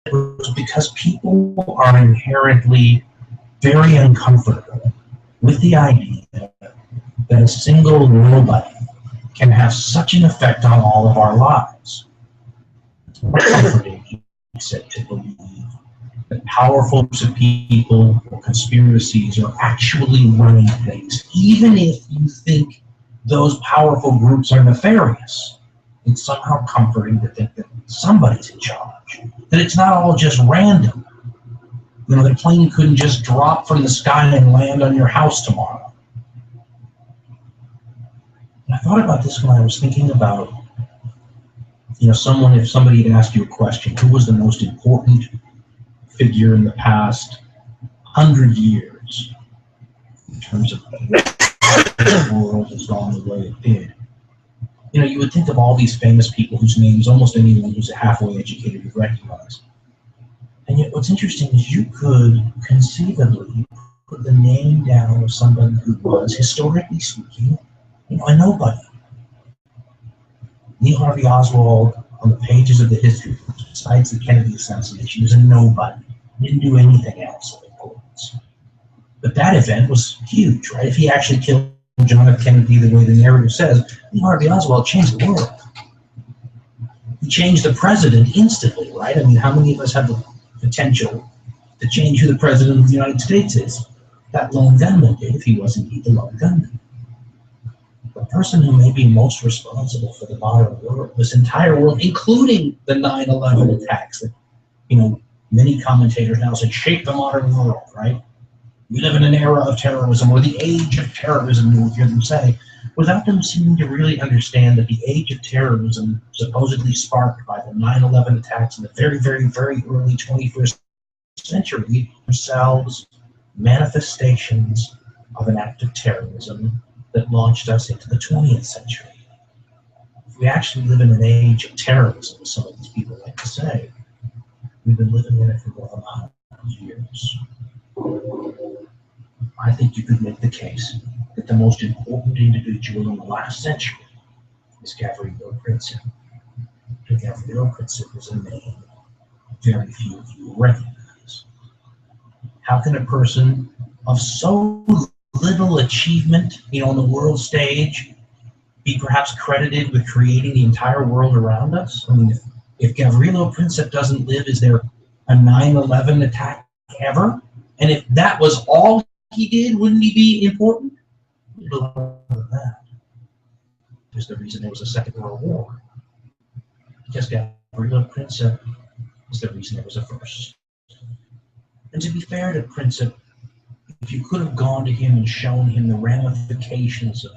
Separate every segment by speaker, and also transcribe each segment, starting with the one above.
Speaker 1: it was because people are inherently very uncomfortable with the idea that a single nobody can have such an effect on all of our lives. It's more comforting, he said, to believe that powerful groups of people or conspiracies are actually running things, even if you think those powerful groups are nefarious. It's somehow comforting to think that somebody's in charge, that it's not all just random. You know, the plane couldn't just drop from the sky and land on your house tomorrow. And I thought about this when I was thinking about, you know, if somebody had asked you a question, who was the most important figure in the past 100 years in terms of the world has gone the way it did? You know, you would think of all these famous people whose names almost anyone who's halfway educated would recognize. And yet what's interesting is you could conceivably put the name down of somebody who was, historically speaking, you know, a nobody. Lee Harvey Oswald, on the pages of the history books, besides the Kennedy assassination, was a nobody. He didn't do anything else of importance. But that event was huge, right? If he actually killed John F. Kennedy the way the narrative says, Lee Harvey Oswald changed the world. He changed the president instantly, right? I mean, how many of us have the potential to change who the president of the United States is? That lone gunman did, if he was indeed the lone gunman. The person who may be most responsible for the modern world, this entire world, including the 9/11 attacks that, you know, many commentators now say shape the modern world, right? We live in an era of terrorism, or the age of terrorism, you'll hear them say, without them seeming to really understand that the age of terrorism, supposedly sparked by the 9/11 attacks in the very, very, very early 21st century, themselves manifestations of an act of terrorism that launched us into the 20th century. If we actually live in an age of terrorism, as some of these people like to say, we've been living in it for more than 100 years. I think you could make the case that the most important individual in the last century is Gavrilo Princip. And Gavrilo Princip is a name very few of you recognize. How can a person of so little achievement, you know, on the world stage, be perhaps credited with creating the entire world around us? I mean, if Gavrilo Princip doesn't live, is there a 9/11 attack ever? And if that was all he did, wouldn't he be important? That is the reason there was a Second World War. Because Gavrilo Princip is the reason there was a first. And to be fair to Princip, if you could have gone to him and shown him the ramifications of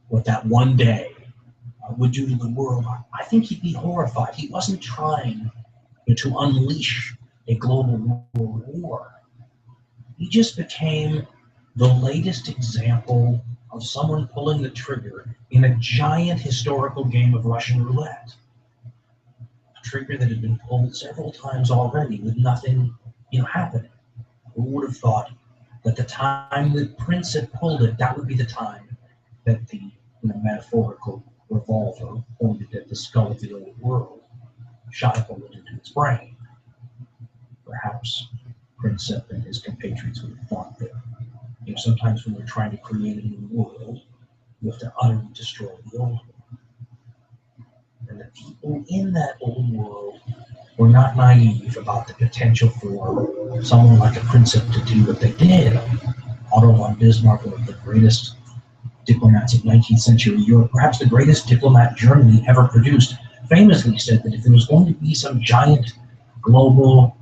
Speaker 1: what that one day would do to the world, I think he'd be horrified. He wasn't trying to unleash a global world war. He just became the latest example of someone pulling the trigger in a giant historical game of Russian roulette. A trigger that had been pulled several times already with nothing, happening. Who would have thought that the time that Princip pulled it, that would be the time that the metaphorical revolver pointed at the skull of the old world shot a bullet into its brain? Perhaps Princip and his compatriots would have thought that sometimes when we're trying to create a new world, you have to utterly destroy the old one. And the people in that old world were not naive about the potential for someone like a Princip to do what they did. Otto von Bismarck, one of the greatest diplomats of 19th century Europe, perhaps the greatest diplomat Germany ever produced, famously said that if there was going to be some giant global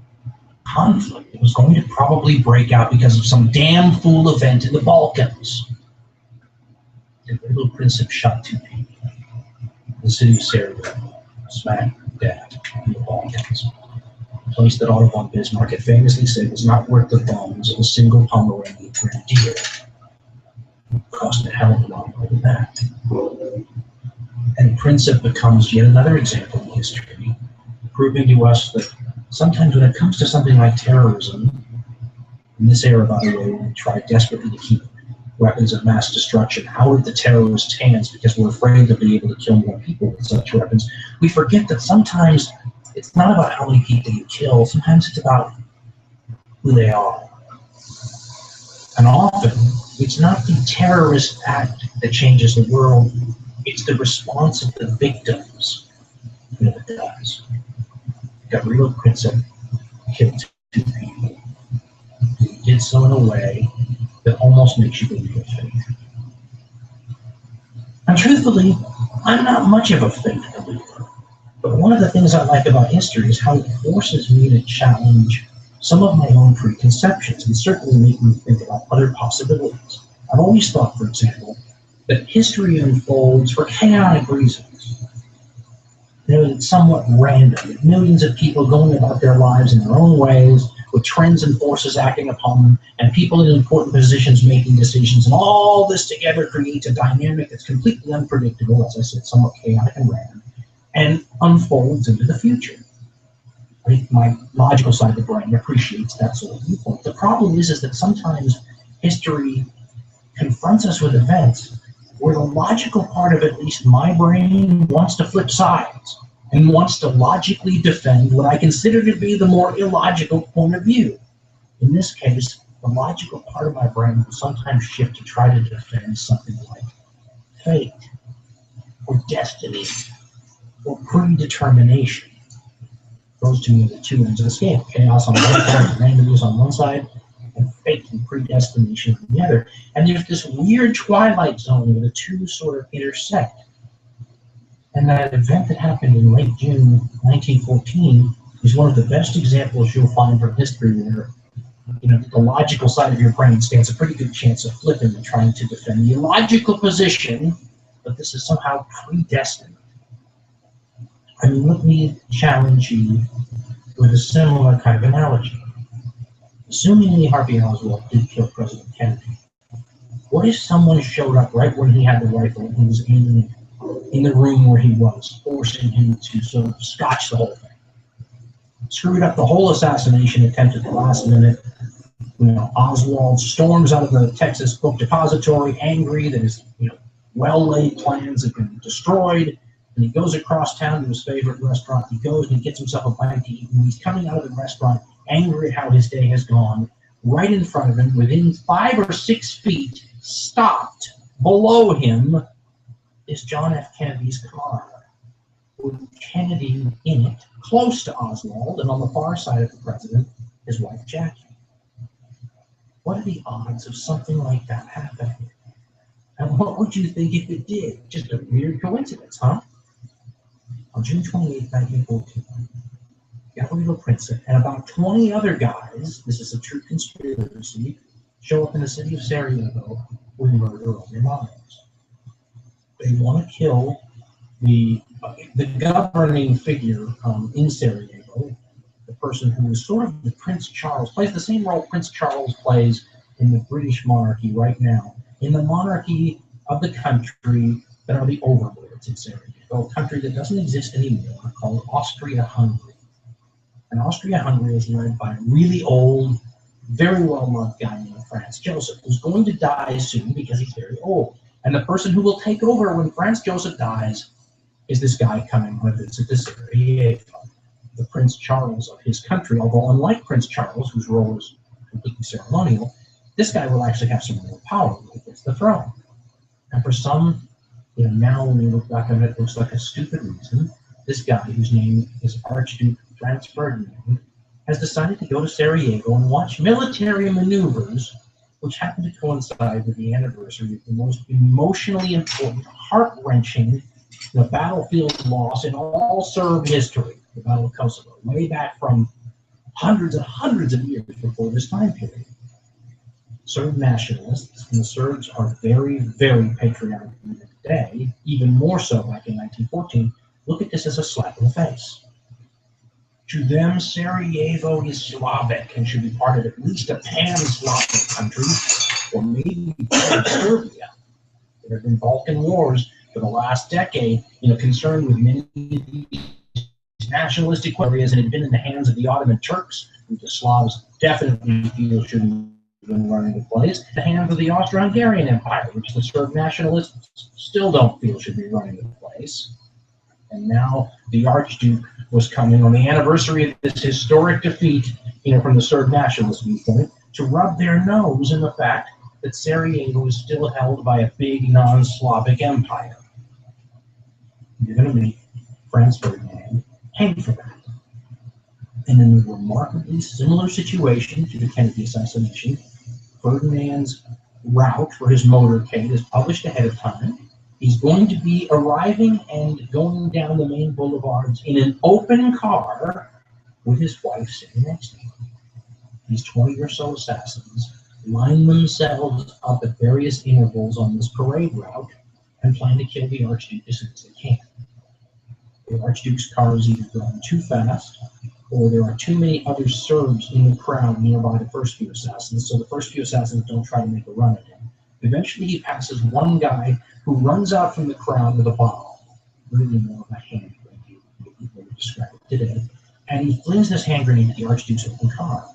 Speaker 1: conflict, it was going to probably break out because of some damn fool event in the Balkans. The little Princip shot 2 people. The city of Sarajevo, smack dab in the Balkans. A place that Otto von Bismarck had famously said was not worth the bones of a single Pomeranian grenadier. It cost a hell of a lot more than that. And Princip becomes yet another example in history, proving to us that sometimes when it comes to something like terrorism, in this era, by the way, we try desperately to keep weapons of mass destruction out of the terrorists' hands because we're afraid they'll be able to kill more people with such weapons. We forget that sometimes It's not about how many people you kill. Sometimes it's about who they are. And often, it's not the terrorist act that changes the world. It's the response of the victims that does. Gavrilo Princip killed 2 people. He did so in a way that almost makes you believe in faith. And truthfully, I'm not much of a faith believer. But one of the things I like about history is how it forces me to challenge some of my own preconceptions and certainly make me think about other possibilities. I've always thought, for example, that history unfolds for chaotic reasons. It's somewhat random, with millions of people going about their lives in their own ways, with trends and forces acting upon them, and people in important positions making decisions, and all this together creates a dynamic that's completely unpredictable, as I said, somewhat chaotic and random, and unfolds into the future. I think my logical side of the brain appreciates that sort of viewpoint. The problem is that sometimes history confronts us with events where the logical part of at least my brain wants to flip sides and wants to logically defend what I consider to be the more illogical point of view. In this case, the logical part of my brain will sometimes shift to try to defend something like fate, or destiny, or predetermination. Those to me are the two ends of the scale. Chaos on one side, randomness on one side, and fate and predestination on the other. And there's this weird twilight zone where the two sort of intersect. And that event that happened in late June 1914 is one of the best examples you'll find from history where the logical side of your brain stands a pretty good chance of flipping and trying to defend the illogical position that this is somehow predestined. I mean, let me challenge you with a similar kind of analogy. Assuming Lee Harvey Oswald did kill President Kennedy, what if someone showed up right when he had the rifle and was aiming in the room where he was, forcing him to sort of scotch the whole thing? Screwed up the whole assassination attempt at the last minute. Oswald storms out of the Texas Book Depository, angry that his well-laid plans have been destroyed. And he goes across town to his favorite restaurant. He goes and he gets himself a bite to eat. And he's coming out of the restaurant, angry at how his day has gone. Right in front of him, within 5 or 6 feet, stopped below him, is John F. Kennedy's car, with Kennedy in it, close to Oswald, and on the far side of the president, his wife Jackie. What are the odds of something like that happening? And what would you think if it did? Just a weird coincidence, huh? On June 28, 1914, Gavrilo Princip and about 20 other guys, this is a true conspiracy, show up in the city of Sarajevo with murder on their minds. They want to kill the governing figure in Sarajevo, the person who is sort of the Prince Charles, plays the same role Prince Charles plays in the British monarchy right now, in the monarchy of the country that are the overlords in Sarajevo, a country that doesn't exist anymore, called Austria-Hungary. And Austria-Hungary is led by a really old, very well-loved guy named Franz Joseph, who's going to die soon because he's very old. And the person who will take over when Franz Joseph dies is this guy coming on a visit to Sarajevo, the Prince Charles of his country, although unlike Prince Charles, whose role is completely ceremonial, this guy will actually have some real power when he gets the throne. And for some, now when you look back on it, it looks like a stupid reason, this guy, whose name is Archduke Franz Ferdinand, has decided to go to Sarajevo and watch military maneuvers, which happen to coincide with the anniversary of the most emotionally important, heart-wrenching, battlefield loss in all Serb history, the Battle of Kosovo, way back from hundreds and hundreds of years before this time period. Serb nationalists, and the Serbs are very, very patriotic today, even more so back in 1914, look at this as a slap in the face. To them, Sarajevo is Slavic and should be part of at least a pan-Slavic country, or maybe part of Serbia. There have been Balkan wars for the last decade, concerned with many of these nationalistic areas, and it had been in the hands of the Ottoman Turks, who the Slavs definitely feel shouldn't have been running the place, the hands of the Austro-Hungarian Empire, which the Serb nationalists still don't feel should be running the place. And now the Archduke was coming on the anniversary of this historic defeat, from the Serb nationalist viewpoint, to rub their nose in the fact that Sarajevo is still held by a big non-Slavic empire. You're going to make Franz Ferdinand pay for that. And in a remarkably similar situation to the Kennedy assassination, Ferdinand's route for his motorcade is published ahead of time. He's going to be arriving and going down the main boulevards in an open car with his wife sitting next to him. These 20 or so assassins line themselves up at various intervals on this parade route and plan to kill the Archduke as soon as they can. The Archduke's car is either going too fast, or there are too many other Serbs in the crowd nearby the first few assassins, so the first few assassins don't try to make a run at him. Eventually he passes one guy who runs out from the crowd with a bomb, really more of a hand grenade, you would describe it today, and he flings this hand grenade at the Archduke's open car.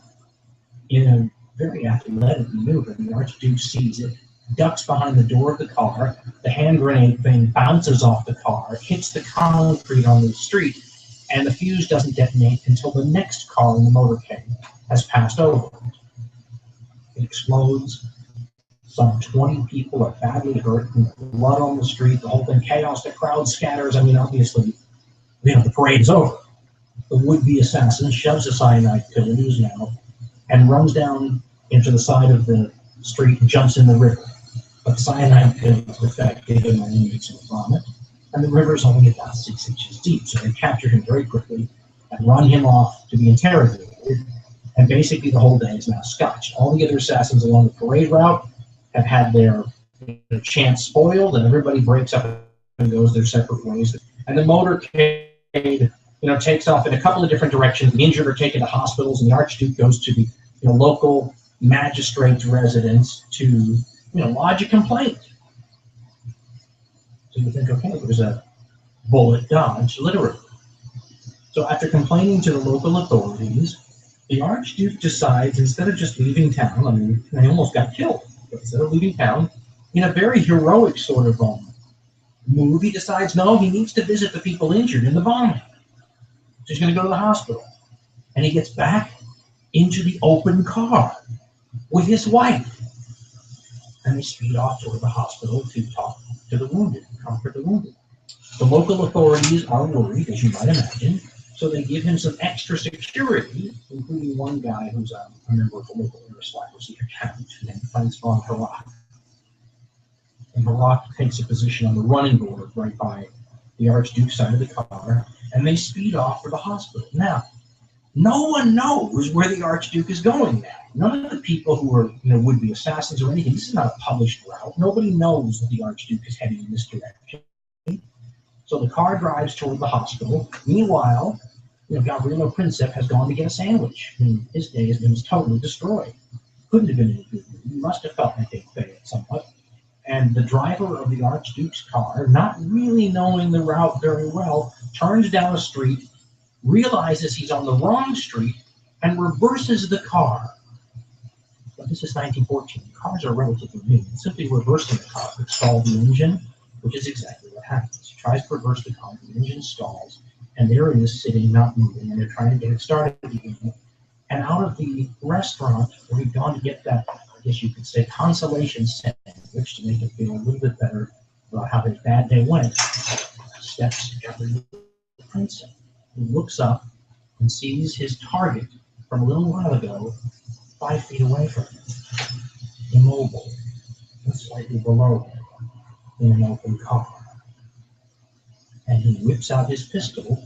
Speaker 1: In a very athletic maneuver, the Archduke sees it, ducks behind the door of the car, the hand grenade thing bounces off the car, hits the concrete on the street, and the fuse doesn't detonate until the next car in the motorcade has passed over. It explodes. Some 20 people are badly hurt, blood on the street, the whole thing, chaos, the crowd scatters. Obviously, the parade is over. The would-be assassin shoves a cyanide pill into his mouth and runs down into the side of the street and jumps in the river. But the cyanide pill is effective and only makes him vomit, and the river is only about 6 inches deep, so they capture him very quickly and run him off to be interrogated, and basically the whole day is now scotched. All the other assassins along the parade route have had their chance spoiled, and everybody breaks up and goes their separate ways. And the motorcade, takes off in a couple of different directions. The injured are taken to hospitals, and the Archduke goes to the local magistrate's residence to lodge a complaint. So you think, okay, there's a bullet dodged, literally. So after complaining to the local authorities, the Archduke decides, instead of just leaving town, he almost got killed. But instead of leaving town, in a very heroic sort of move, he decides, no, he needs to visit the people injured in the bombing. So he's going to go to the hospital. And he gets back into the open car with his wife. And they speed off toward the hospital to talk to the wounded, comfort the wounded. The local authorities are worried, as you might imagine, so they give him some extra security, including one guy who's a member of the local aristocracy account named Franz von Herat. And Herat takes a position on the running board right by the Archduke's side of the car, and they speed off for the hospital. Now, no one knows where the Archduke is going now. None of the people who are, would-be assassins or anything, this is not a published route. Nobody knows that the Archduke is heading in this direction. So the car drives toward the hospital. Meanwhile, Gavrilo Princip has gone to get a sandwich. His day has been totally destroyed. Couldn't have been any good. He must have felt like they failed somewhat. And the driver of the Archduke's car, not really knowing the route very well, turns down a street, realizes he's on the wrong street, and reverses the car. But this is 1914. Cars are relatively new. Simply reversing the car could stall the engine, which is exactly what happens. He tries to reverse the car, the engine stalls, and there it is sitting, not moving, and they're trying to get it started again. And out of the restaurant where he'd gone to get that, I guess you could say, consolation sandwich to make him feel a little bit better about how his bad day went, steps Gavrilo Princip, who looks up and sees his target from a little while ago 5 feet away from him, immobile, and slightly below him in an open car. And he whips out his pistol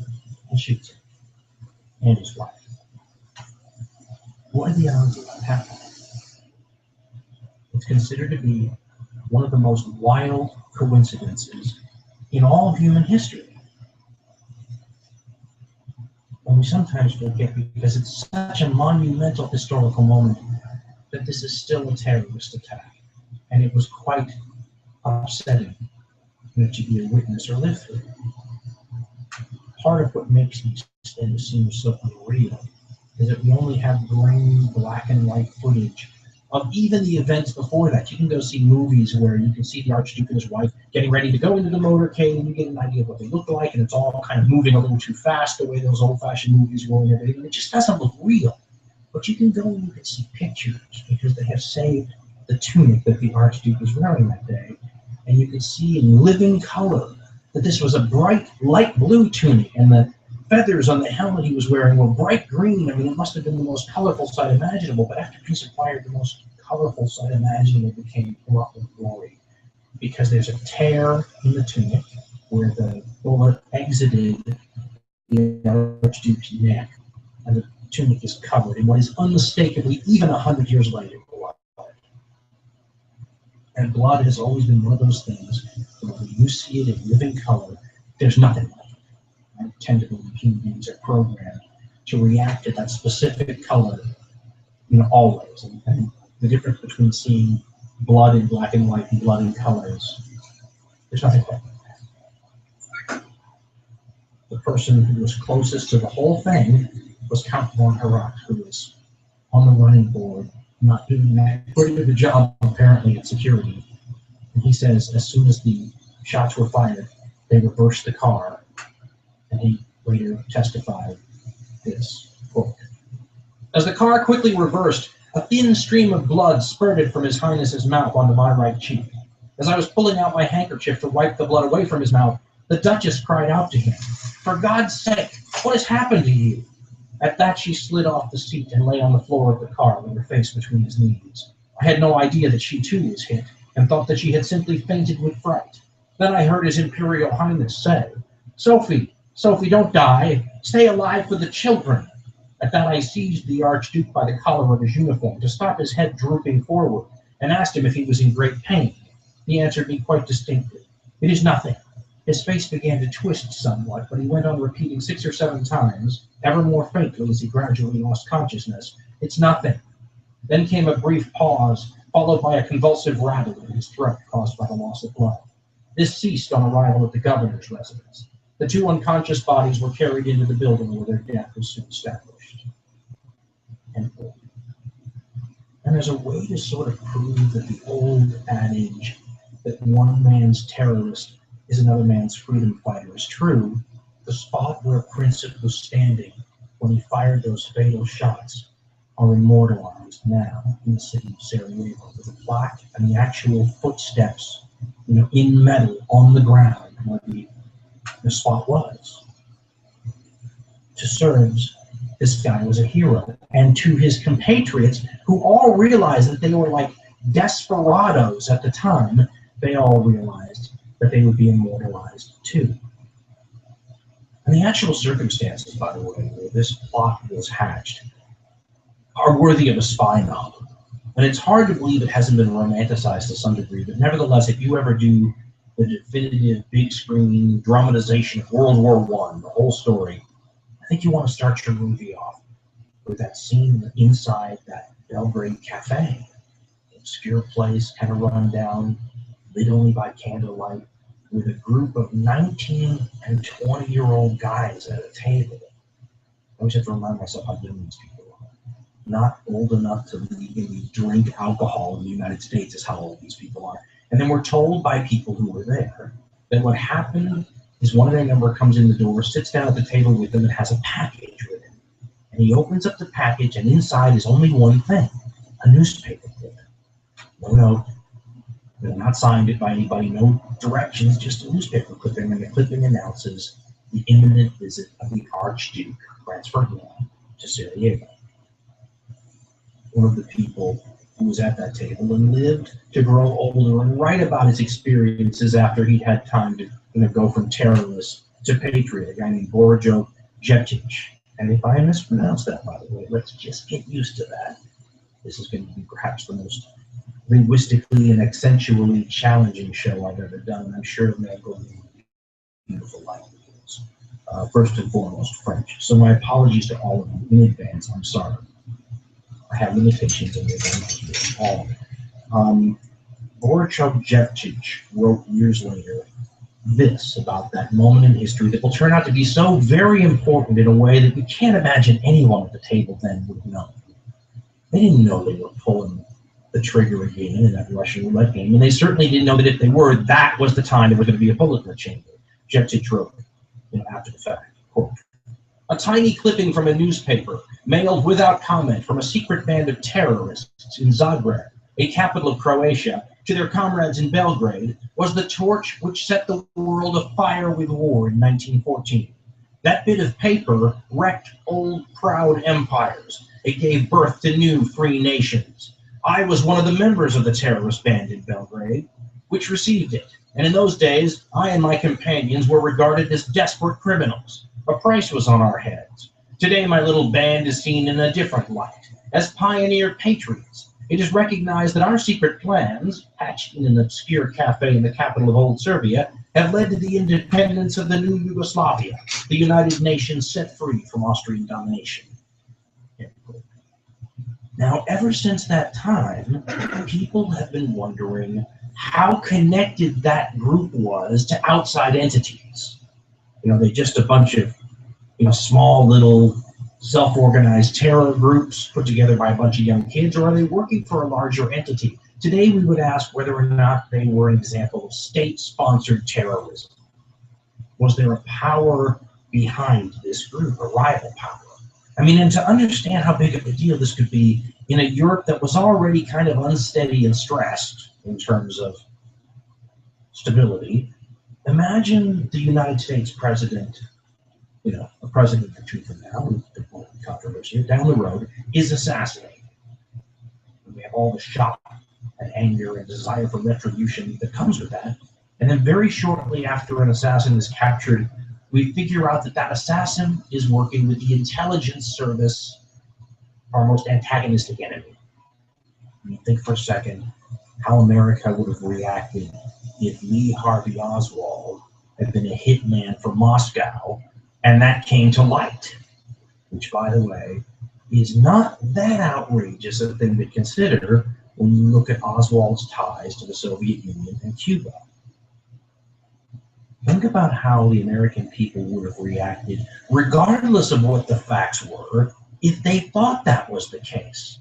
Speaker 1: and shoots him and his wife. What are the odds of that happening? It's considered to be one of the most wild coincidences in all of human history. And we sometimes forget, because it's such a monumental historical moment, that this is still a terrorist attack. And it was quite upsetting to be a witness or live through. Part of what makes these things seem so unreal is that we only have grainy black and white footage of even the events before that. You can go see movies where you can see the Archduke and his wife getting ready to go into the motorcade, and you get an idea of what they look like, and it's all kind of moving a little too fast the way those old-fashioned movies were and everything. And it just doesn't look real. But you can go and you can see pictures because they have saved the tunic that the Archduke was wearing that day. And you can see in living color that this was a bright light blue tunic, and the feathers on the helmet he was wearing were bright green. I mean, it must have been the most colorful sight imaginable, but after peace acquired, the most colorful sight imaginable became corrupt with glory, because there's a tear in the tunic where the bullet exited the Archduke's neck, and the tunic is covered in what is unmistakably, even 100 years later, blood. And blood has always been one of those things where when you see it in living color, there's nothing like it. I tend to believe human beings are programmed to react to that specific color, always. And the difference between seeing blood in black and white and blood in colors, there's nothing quite like that. The person who was closest to the whole thing was Count von Herat, who was on the running board, not doing that great of a job, apparently, at security. And he says, as soon as the shots were fired, they reversed the car. And he later testified this, quote, "As the car quickly reversed, a thin stream of blood spurted from His Highness's mouth onto my right cheek. As I was pulling out my handkerchief to wipe the blood away from his mouth, the Duchess cried out to him, 'For God's sake, what has happened to you?' At that, she slid off the seat and lay on the floor of the car with her face between his knees. I had no idea that she too was hit, and thought that she had simply fainted with fright. Then I heard His Imperial Highness say, 'Sophie, Sophie, don't die. Stay alive for the children.' At that, I seized the Archduke by the collar of his uniform to stop his head drooping forward, and asked him if he was in great pain. He answered me quite distinctly, 'It is nothing.' His face began to twist somewhat, but he went on repeating 6 or 7 times, ever more faintly as he gradually lost consciousness, 'It's nothing.' Then came a brief pause, followed by a convulsive rattling in his throat caused by the loss of blood. This ceased on arrival at the governor's residence. The 2 unconscious bodies were carried into the building where their death was soon established." And there's a way to sort of prove that the old adage that one man's terrorist is another man's freedom fighter is true. The spot where Princip was standing when he fired those fatal shots are immortalized now in the city of Sarajevo with a plaque and the actual footsteps, in metal on the ground where the spot was. To Serbs, this guy was a hero, and to his compatriots, who all realized that they were like desperados at the time, they all realized that they would be immortalized too. And the actual circumstances, by the way, where this plot was hatched are worthy of a spy novel. And it's hard to believe it hasn't been romanticized to some degree, but nevertheless, if you ever do the definitive big screen dramatization of World War I, the whole story, I think you want to start your movie off with that scene inside that Belgrade cafe. Obscure place, kind of run down, lit only by candlelight, with a group of 19 and 20-year-old guys at a table. I always have to remind myself how young these people are. Not old enough to legally drink alcohol in the United States is how old these people are. And then we're told by people who were there that what happened is one of their member comes in the door, sits down at the table with them, and has a package with him. And he opens up the package, and inside is only one thing, a newspaper clip. No note. They're not signed it by anybody, no directions, just a newspaper clipping, and the clipping announces the imminent visit of the Archduke, Franz Ferdinand, to Sarajevo. One of the people who was at that table and lived to grow older and write about his experiences after he had time to go from terrorist to patriot, a guy named Borjo Jeptic. And if I mispronounce that, by the way, let's just get used to that. This is going to be perhaps the most linguistically and accentually challenging show I've ever done. I'm sure it may go into beautiful languages. First and foremost, French. So my apologies to all of you in advance. I'm sorry. I have limitations and they're going to do all. Borjo Jeptic wrote years later this about that moment in history that will turn out to be so very important in a way that we can't imagine anyone at the table then would know. They didn't know they were pulling the trigger again in that Russian roulette game, and they certainly didn't know that if they were, that was the time there was going to be a bullet in the chamber. Jepsit wrote, after the fact, quote, "A tiny clipping from a newspaper, mailed without comment from a secret band of terrorists in Zagreb, a capital of Croatia, to their comrades in Belgrade, was the torch which set the world afire with war in 1914. That bit of paper wrecked old proud empires. It gave birth to new free nations. I was one of the members of the terrorist band in Belgrade, which received it. And in those days, I and my companions were regarded as desperate criminals. A price was on our heads. Today, my little band is seen in a different light, as pioneer patriots. It is recognized that our secret plans, hatched in an obscure cafe in the capital of old Serbia, have led to the independence of the new Yugoslavia, the United Nations set free from Austrian domination." Now, ever since that time, people have been wondering how connected that group was to outside entities. They're just a bunch of, small little self-organized terror groups put together by a bunch of young kids, or are they working for a larger entity? Today, we would ask whether or not they were an example of state-sponsored terrorism. Was there a power behind this group, a rival power? And to understand how big of a deal this could be in a Europe that was already kind of unsteady and stressed in terms of stability, imagine the United States president, a president or two from now, controversy down the road, is assassinated. And we have all the shock and anger and desire for retribution that comes with that. And then very shortly after an assassin is captured, we figure out that that assassin is working with the intelligence service, our most antagonistic enemy. Think for a second how America would have reacted if Lee Harvey Oswald had been a hitman for Moscow and that came to light, which, by the way, is not that outrageous a thing to consider when you look at Oswald's ties to the Soviet Union and Cuba. Think about how the American people would have reacted, regardless of what the facts were, if they thought that was the case.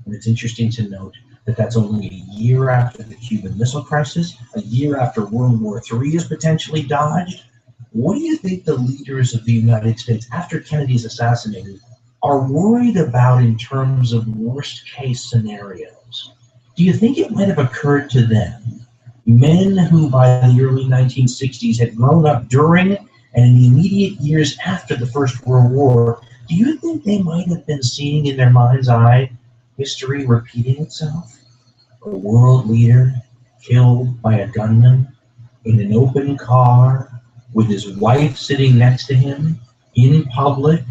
Speaker 1: And it's interesting to note that that's only a year after the Cuban Missile Crisis, a year after World War III is potentially dodged. What do you think the leaders of the United States, after Kennedy's assassinated, are worried about in terms of worst-case scenarios? Do you think it might have occurred to them, men who by the early 1960s had grown up during and in the immediate years after the First World War, do you think they might have been seeing in their mind's eye history repeating itself? A world leader killed by a gunman in an open car with his wife sitting next to him in public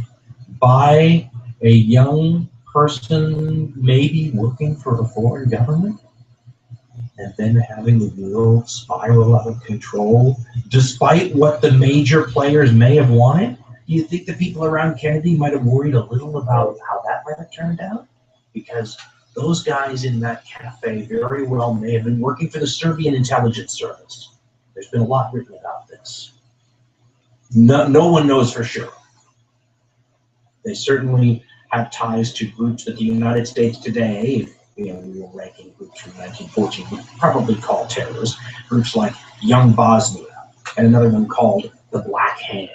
Speaker 1: by a young person maybe working for a foreign government, and then having the world spiral out of control despite what the major players may have wanted? Do you think the people around Kennedy might have worried a little about how that might have turned out? Because those guys in that cafe very well may have been working for the Serbian intelligence service. There's been a lot written about this. No one knows for sure. They certainly have ties to groups that the United States today, we were ranking groups from 1914, would probably call terrorists. Groups like Young Bosnia and another one called the Black Hand.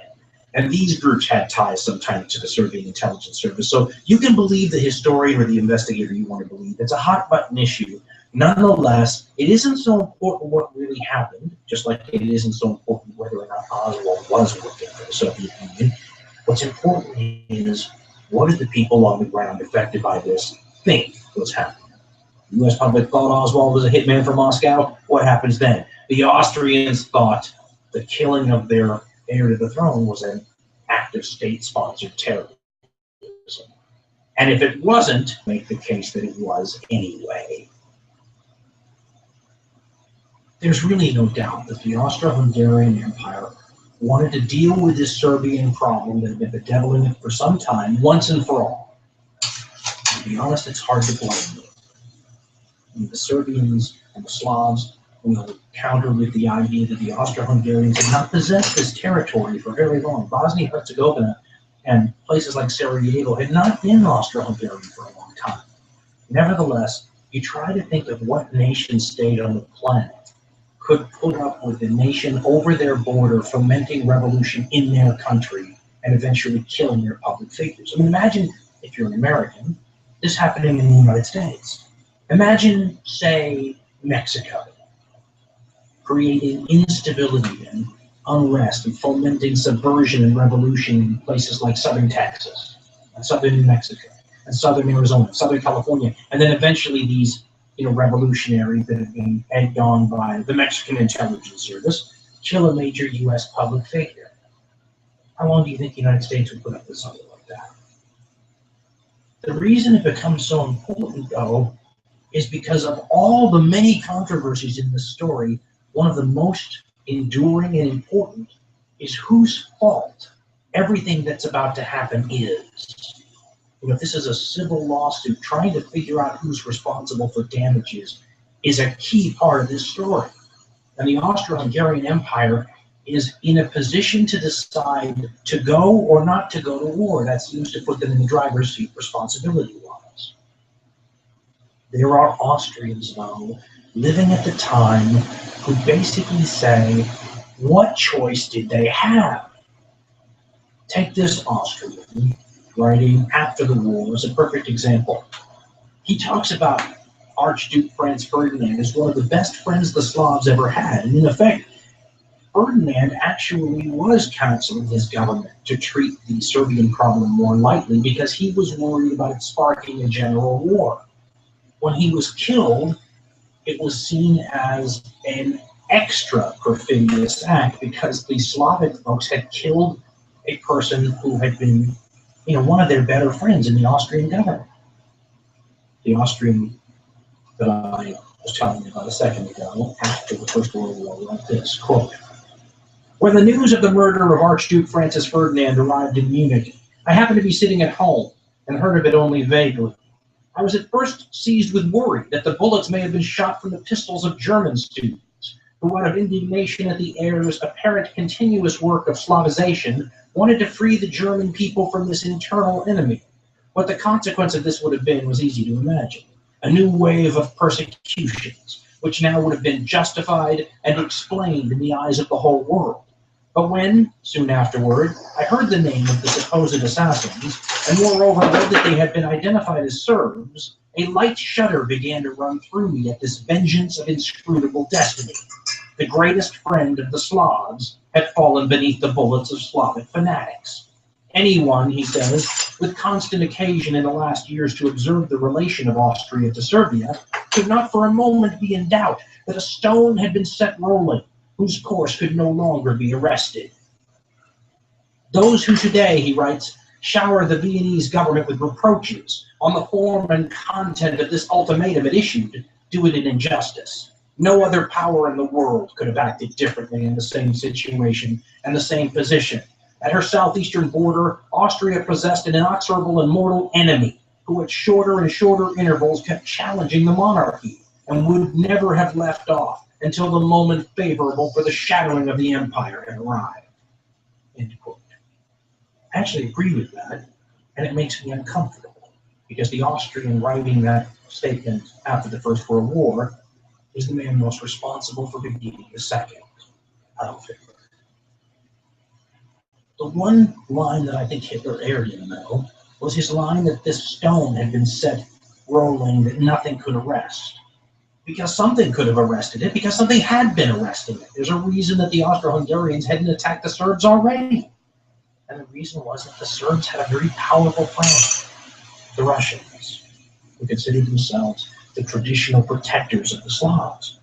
Speaker 1: And these groups had ties sometimes to the Serbian intelligence service. So you can believe the historian or the investigator you want to believe. It's a hot button issue. Nonetheless, it isn't so important what really happened, just like it isn't so important whether or not Oswald was working for the Soviet Union. What's important is, what did the people on the ground affected by this think was happening? The U.S. public thought Oswald was a hitman from Moscow. What happens then? The Austrians thought the killing of their heir to the throne was an act of state-sponsored terrorism. And if it wasn't, make the case that it was anyway. There's really no doubt that the Austro-Hungarian Empire wanted to deal with this Serbian problem that had been bedeviling it for some time, once and for all. To be honest, it's hard to blame them. The Serbians and the Slavs will counter with the idea that the Austro-Hungarians had not possessed this territory for very long. Bosnia-Herzegovina and places like Sarajevo had not been Austro-Hungarian for a long time. Nevertheless, You try to think of what nation state on the planet could put up with a nation over their border fomenting revolution in their country and eventually killing their public figures. I mean, imagine, if you're an American, this happening in the United States. Imagine, say, Mexico, creating instability and unrest and fomenting subversion and revolution in places like southern Texas and southern New Mexico and southern Arizona, southern California, and then eventually these revolutionaries that have been egged on by the Mexican intelligence service kill a major U.S. public figure. How long do you think the United States would put up with something like that? The reason it becomes so important, though, is because of all the many controversies in this story. One of the most enduring and important is whose fault everything that's about to happen is. This is a civil lawsuit. Trying to figure out who's responsible for damages is a key part of this story. And the Austro-Hungarian Empire is in a position to decide to go or not to go to war. That seems to put them in the driver's seat responsibility-wise. There are Austrians, though, living at the time who basically say, what choice did they have? Take this Austrian, writing after the war, as a perfect example. He talks about Archduke Franz Ferdinand as one of the best friends the Slavs ever had. And in effect, Ferdinand actually was counseling his government to treat the Serbian problem more lightly because he was worried about it sparking a general war. When he was killed, it was seen as an extra perfidious act because the Slavic folks had killed a person who had been, one of their better friends in the Austrian government. The Austrian that I was telling you about a second ago, after the First World War, wrote this, quote, "When the news of the murder of Archduke Francis Ferdinand arrived in Munich, I happened to be sitting at home and heard of it only vaguely. I was at first seized with worry that the bullets may have been shot from the pistols of German students, who out of indignation at the heir's apparent continuous work of Slavization, wanted to free the German people from this internal enemy. What the consequence of this would have been was easy to imagine. A new wave of persecutions, which now would have been justified and explained in the eyes of the whole world. But when, soon afterward, I heard the name of the supposed assassins, and moreover read that they had been identified as Serbs, a light shudder began to run through me at this vengeance of inscrutable destiny. The greatest friend of the Slavs had fallen beneath the bullets of Slavic fanatics. Anyone," he says, "with constant occasion in the last years to observe the relation of Austria to Serbia, could not for a moment be in doubt that a stone had been set rolling, whose course could no longer be arrested. Those who today," he writes, "shower the Viennese government with reproaches on the form and content of this ultimatum it issued, do it an injustice. No other power in the world could have acted differently in the same situation and the same position. At her southeastern border, Austria possessed an inexorable and mortal enemy, who at shorter and shorter intervals kept challenging the monarchy, and would never have left off until the moment favorable for the shattering of the empire had arrived." End quote. I actually agree with that, and it makes me uncomfortable, because the Austrian writing that statement after the First World War is the man most responsible for beginning the Second, Adolf Hitler. The one line that I think Hitler erred in, though, was his line that this stone had been set rolling that nothing could arrest. Because something could have arrested it, because something had been arresting it. There's a reason that the Austro-Hungarians hadn't attacked the Serbs already. And the reason was that the Serbs had a very powerful friend, the Russians, who considered themselves the traditional protectors of the Slavs.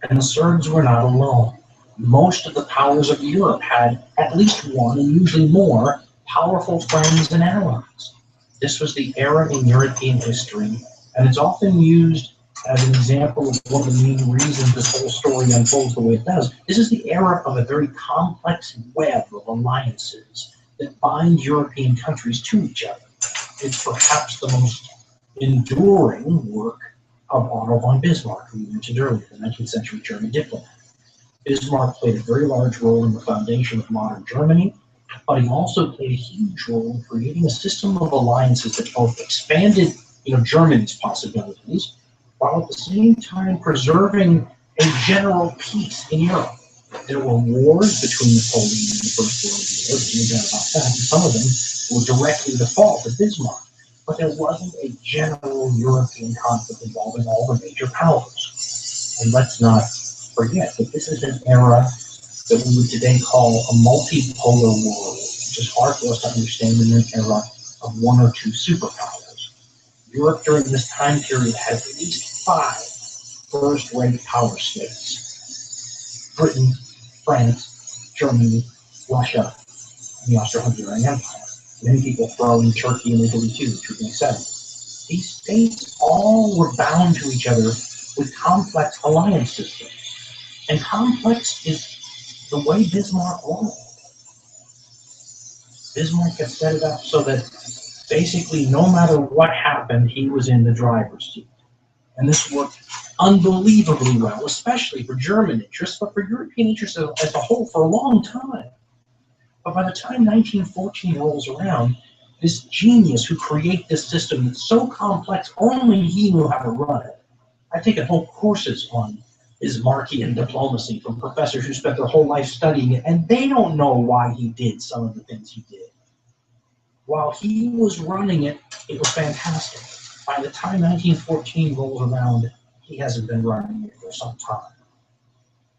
Speaker 1: And the Serbs were not alone. Most of the powers of Europe had at least one, and usually more, powerful friends and allies. This was the era in European history, and it's often used as an example of one of the main reasons this whole story unfolds the way it does. This is the era of a very complex web of alliances that bind European countries to each other. It's perhaps the most enduring work of Otto von Bismarck, who we mentioned earlier, the 19th century German diplomat. Bismarck played a very large role in the foundation of modern Germany, but he also played a huge role in creating a system of alliances that both expanded, Germany's possibilities, while at the same time preserving a general peace in Europe. There were wars between Napoleon and the First World War, there's no doubt about that, and some of them were directly the fault of Bismarck. But there wasn't a general European conflict involving all the major powers. And let's not forget that this is an era that we would today call a multipolar world, which is hard for us to understand in an era of one or two superpowers. Europe during this time period had at least 5 first-rate power states: Britain, France, Germany, Russia, and the Austro-Hungarian Empire. Many people throw in Turkey and Italy too, which would make sense. These states all were bound to each other with complex alliance systems. And complex is the way Bismarck rolled. Bismarck had set it up so that basically no matter what happened, he was in the driver's seat. And this worked unbelievably well, especially for German interests, but for European interests as a whole for a long time. But by the time 1914 rolls around, this genius who created this system that's so complex, only he knew how to run it. I've taken whole courses on Bismarckian diplomacy from professors who spent their whole life studying it, and they don't know why he did some of the things he did. While he was running it, it was fantastic. By the time 1914 rolls around, he hasn't been running it for some time.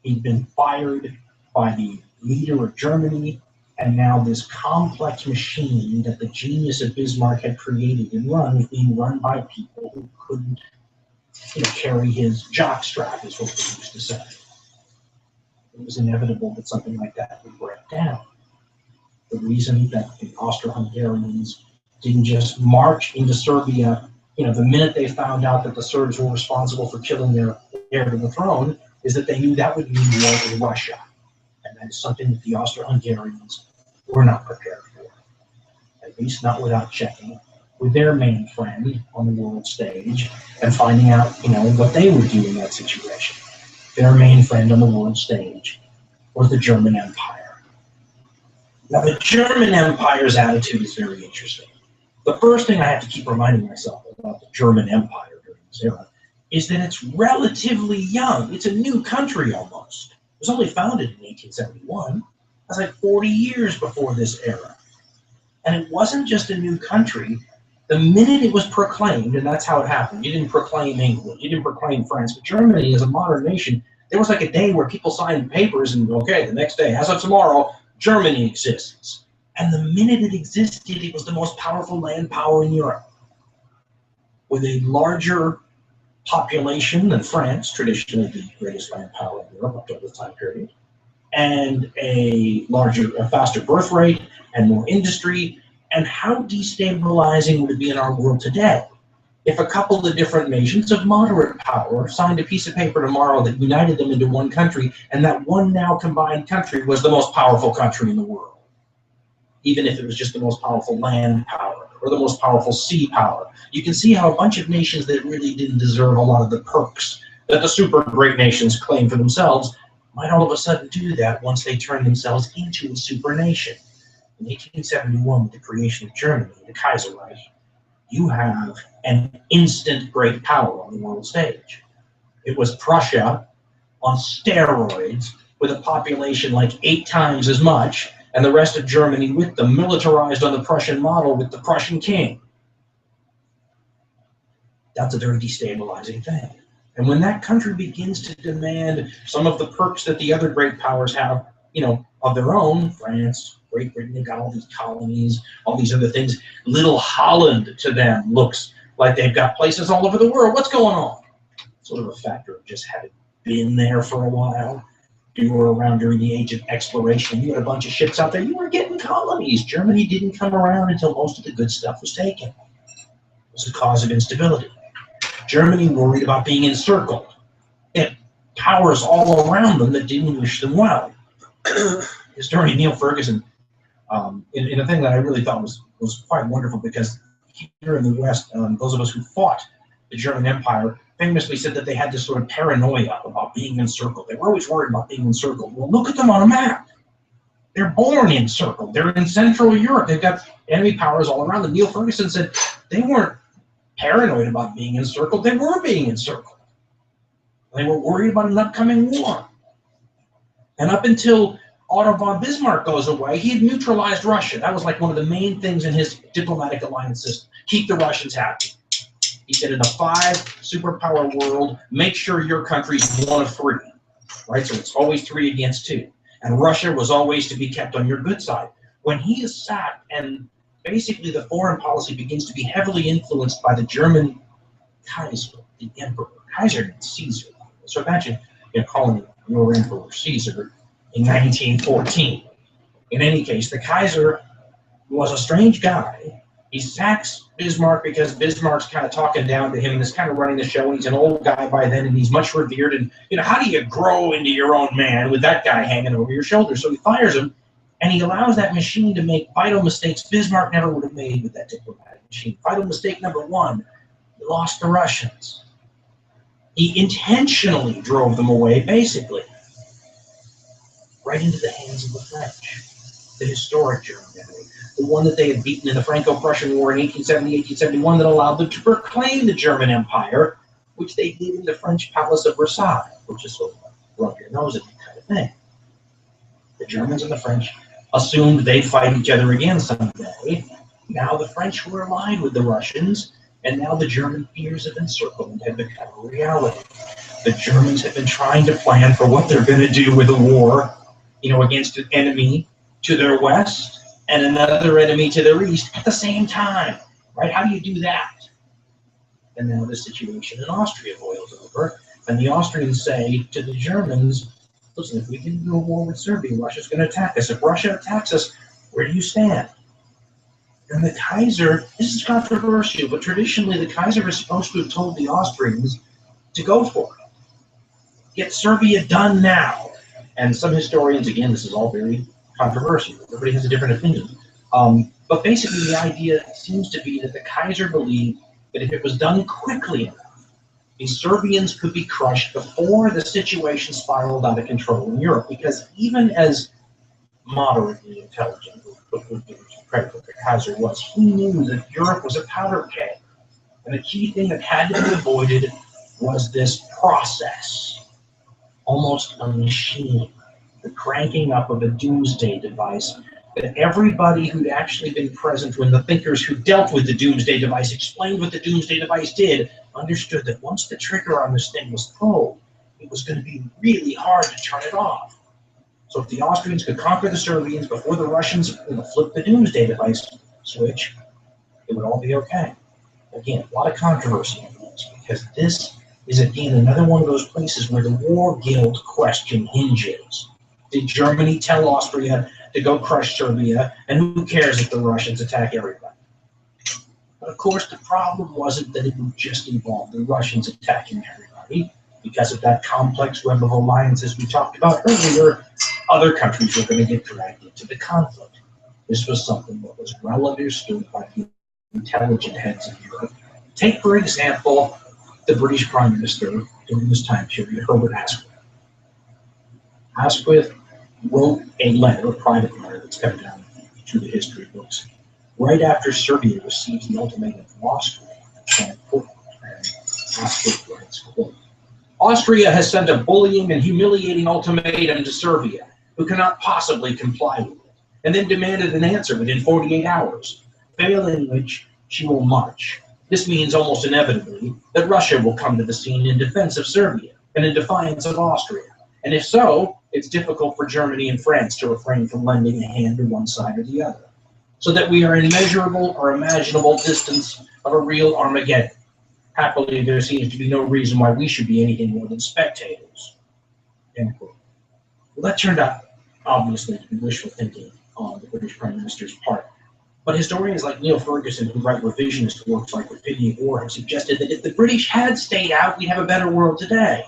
Speaker 1: He'd been fired by the leader of Germany, and now this complex machine that the genius of Bismarck had created and run was being run by people who couldn't carry his jockstrap, is what we used to say. It was inevitable that something like that would break down. The reason that the Austro-Hungarians didn't just march into Serbia, the minute they found out that the Serbs were responsible for killing their heir to the throne, is that they knew that would mean war with Russia. And that is something that the Austro-Hungarians were not prepared for, at least not without checking with their main friend on the world stage and finding out, what they would do in that situation. Their main friend on the world stage was the German Empire. Now, the German Empire's attitude is very interesting. The first thing I have to keep reminding myself about the German Empire during this era is that it's relatively young. It's a new country almost. It was only founded in 1871. That's like 40 years before this era. And it wasn't just a new country. The minute it was proclaimed, and that's how it happened, you didn't proclaim England, you didn't proclaim France, but Germany as a modern nation, there was like a day where people signed papers and, okay, the next day, as of tomorrow, Germany exists. And the minute it existed, it was the most powerful land power in Europe. With a larger population than France, traditionally the greatest land power in Europe up to this time period, and a faster birth rate and more industry. And how destabilizing would it be in our world today if a couple of different nations of moderate power signed a piece of paper tomorrow that united them into one country, and that one now combined country was the most powerful country in the world, even if it was just the most powerful land power or the most powerful sea power. You can see how a bunch of nations that really didn't deserve a lot of the perks that the super great nations claim for themselves might all of a sudden do that once they turn themselves into a super nation. In 1871, with the creation of Germany, the Kaiserreich, you have an instant great power on the world stage. It was Prussia on steroids, with a population like 8 times as much, and the rest of Germany with them, militarized on the Prussian model with the Prussian king. That's a very destabilizing thing. And when that country begins to demand some of the perks that the other great powers have, of their own, France, Great Britain, they've got all these colonies, all these other things. Little Holland to them looks like they've got places all over the world. What's going on? Sort of a factor of just having been there for a while. You were around during the age of exploration. You had a bunch of ships out there. You were getting colonies. Germany didn't come around until most of the good stuff was taken. It was a cause of instability. Germany worried about being encircled. It had powers all around them that didn't wish them well. Historian Neil Ferguson, in a thing that I really thought was quite wonderful, because here in the West, those of us who fought the German Empire famously said that they had this sort of paranoia about being encircled. They were always worried about being encircled. Well, look at them on a map. They're born encircled. They're in Central Europe. They've got enemy powers all around them. Neil Ferguson said they weren't paranoid about being encircled. They were being encircled. They were worried about an upcoming war. And up until Otto von Bismarck goes away, he had neutralized Russia. That was like one of the main things in his diplomatic alliance system. Keep the Russians happy. He said, in a 5-superpower world, make sure your country's one of 3, right? So it's always 3 against 2. And Russia was always to be kept on your good side. When he is sacked, and basically the foreign policy begins to be heavily influenced by the German Kaiser, the emperor. Kaiser means Caesar. So imagine calling your emperor Caesar in 1914. In any case, the Kaiser was a strange guy. He sacks Bismarck because Bismarck's kind of talking down to him and is kind of running the show, and he's an old guy by then, and he's much revered. And, how do you grow into your own man with that guy hanging over your shoulder? So he fires him, and he allows that machine to make vital mistakes Bismarck never would have made with that diplomatic machine. Vital mistake number 1, he lost the Russians. He intentionally drove them away, basically, right into the hands of the French, the historic German enemy, the one that they had beaten in the Franco-Prussian War in 1870, 1871 that allowed them to proclaim the German Empire, which they did in the French Palace of Versailles, which is sort of rub your nose at you kind of thing. The Germans and the French assumed they'd fight each other again someday. Now the French were allied with the Russians, and now the German fears have encircled and have become a reality. The Germans have been trying to plan for what they're going to do with a war, against an enemy to their west and another enemy to their east at the same time, right? How do you do that? And now the situation in Austria boils over, and the Austrians say to the Germans, listen, if we get into a war with Serbia, Russia's going to attack us. If Russia attacks us, where do you stand? And the Kaiser, this is controversial, but traditionally the Kaiser is supposed to have told the Austrians to go for it. Get Serbia done now. And some historians, again, this is all very controversial. Everybody has a different opinion. But basically the idea seems to be that the Kaiser believed that if it was done quickly enough, the Serbians could be crushed before the situation spiraled out of control in Europe. Because even as moderately intelligent, credit what the Kaiser was, he knew that Europe was a powder keg. And the key thing that had to be avoided was this process. Almost a machine, the cranking up of a doomsday device that everybody who'd actually been present when the thinkers who dealt with the doomsday device explained what the doomsday device did, understood that once the trigger on this thing was pulled, it was going to be really hard to turn it off. So if the Austrians could conquer the Serbians before the Russians flipped the doomsday device switch, it would all be okay. Again, a lot of controversy in this, because this is again another one of those places where the war guild question hinges. Did Germany tell Austria to go crush Serbia, and who cares if the Russians attack everybody? But of course the problem wasn't that it would just involve the Russians attacking everybody. Because of that complex web of alliances we talked about earlier, other countries were going to get dragged into the conflict. This was something that was well understood by the intelligent heads of Europe. Take, for example, the British Prime Minister during this time period, Herbert Asquith. Asquith wrote a letter, a private letter that's come down through the history books, right after Serbia receives the ultimatum from Austria. And Asquith writes, quote, Austria has sent a bullying and humiliating ultimatum to Serbia, who cannot possibly comply with it, and then demanded an answer within 48 hours, failing which she will march. This means almost inevitably that Russia will come to the scene in defense of Serbia and in defiance of Austria. And if so, it's difficult for Germany and France to refrain from lending a hand to one side or the other, so that we are in measurable or imaginable distance of a real Armageddon. Happily, there seems to be no reason why we should be anything more than spectators. End quote. Well, that turned out, obviously, to be wishful thinking on the British Prime Minister's part. But historians like Neil Ferguson, who write revisionist works like Rapidity of War, have suggested that if the British had stayed out, we'd have a better world today,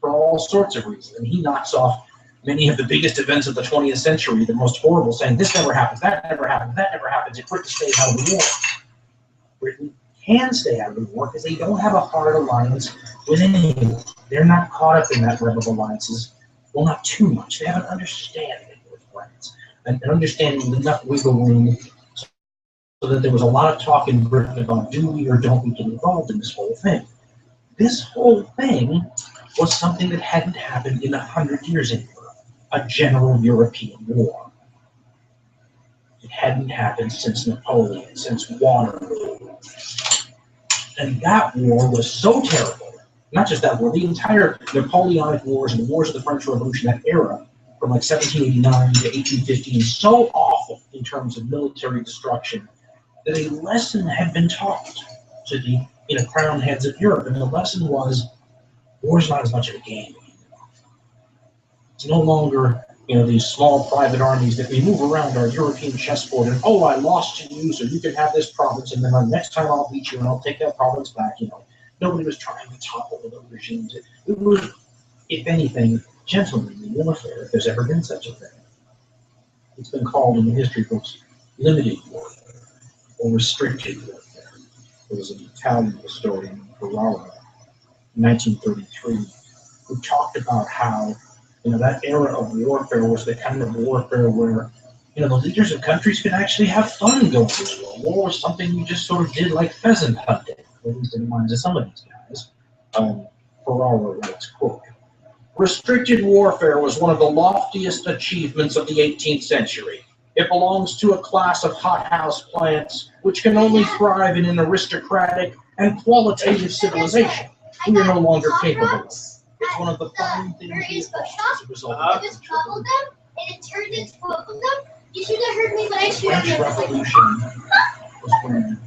Speaker 1: for all sorts of reasons. And he knocks off many of the biggest events of the 20th century, the most horrible, saying this never happens, that never happens, that never happens, if Britain stays out of the war. Britain can stay out of the war because they don't have a hard alliance with anyone. They're not caught up in that web of alliances. Well, not too much. They have an understanding with France, an understanding with enough wiggle room so that there was a lot of talk in Britain about do we or don't we get involved in this whole thing. This whole thing was something that hadn't happened in 100 years in Europe, a general European war. It hadn't happened since Napoleon, since Waterloo. And that war was so terrible. Not just that war, the entire Napoleonic Wars and the Wars of the French Revolution, that era, from like 1789 to 1815, so awful in terms of military destruction that a lesson had been taught to the crowned heads of Europe. And the lesson was, war's not as much of a game anymore. It's no longer, these small private armies that we move around our European chessboard and, oh, I lost to you, so you can have this province, and then the next time I'll beat you and I'll take that province back. Nobody was trying to topple the regimes. It was, if anything, gentlemanly warfare, if there's ever been such a thing. It's been called in the history books limited warfare or restricted warfare. There was an Italian historian, Ferrara, 1933, who talked about how, that era of warfare was the kind of warfare where, the leaders of countries could actually have fun going to war. War was something you just sort of did like pheasant hunting, at least in the minds of some of these guys. Ferrara writes, quote, "Restricted warfare was one of the loftiest achievements of the 18th century. It belongs to a class of hothouse plants which can only thrive in an aristocratic and qualitative civilization. We are no longer capable of it. It's one of the fine things we have as a result of
Speaker 2: It was bubble gum, and it turned into bubble gum. You should have heard me when I
Speaker 1: the
Speaker 2: should
Speaker 1: French
Speaker 2: have
Speaker 1: Revolution was when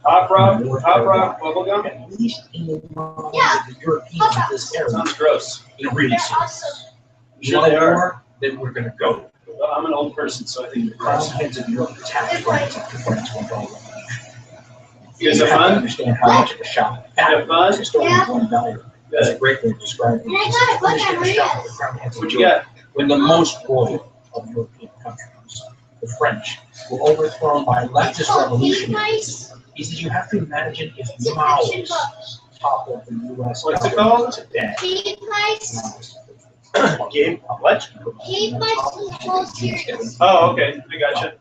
Speaker 3: Hot rock, bubble gum?
Speaker 1: at least in the minds of the Europeans of this era,
Speaker 3: Sounds gross.
Speaker 1: really
Speaker 2: They're
Speaker 1: serious.
Speaker 2: awesome.
Speaker 1: You know, they were, they were going to go.
Speaker 3: Well, I'm an old person, so I think
Speaker 1: The crowned heads of Europe attacked France after France went all revolution.
Speaker 3: you guys
Speaker 1: You
Speaker 3: have
Speaker 1: have to
Speaker 3: fun?
Speaker 1: understand how much of a shock
Speaker 3: Have fun?
Speaker 1: historians want to value. That's a
Speaker 3: Good.
Speaker 1: great way to describe it.
Speaker 2: And I got it. Look,
Speaker 1: Understand
Speaker 2: I'm
Speaker 1: the shock
Speaker 2: real.
Speaker 1: of the crowned heads of
Speaker 3: What you
Speaker 1: Europe.
Speaker 3: got?
Speaker 1: When the most royal of European countries, the French, were overthrown by leftist
Speaker 2: Called Pig
Speaker 1: revolutionaries.
Speaker 2: Mice.
Speaker 1: He says you have to imagine if
Speaker 2: It's a fiction
Speaker 1: Mao's
Speaker 2: book.
Speaker 1: toppled the U.S.
Speaker 3: What's it
Speaker 1: government
Speaker 3: called?
Speaker 1: today.
Speaker 2: Pig Mice.
Speaker 3: Game? What?
Speaker 2: Pig Mice is a whole series.
Speaker 3: Oh, okay. I gotcha.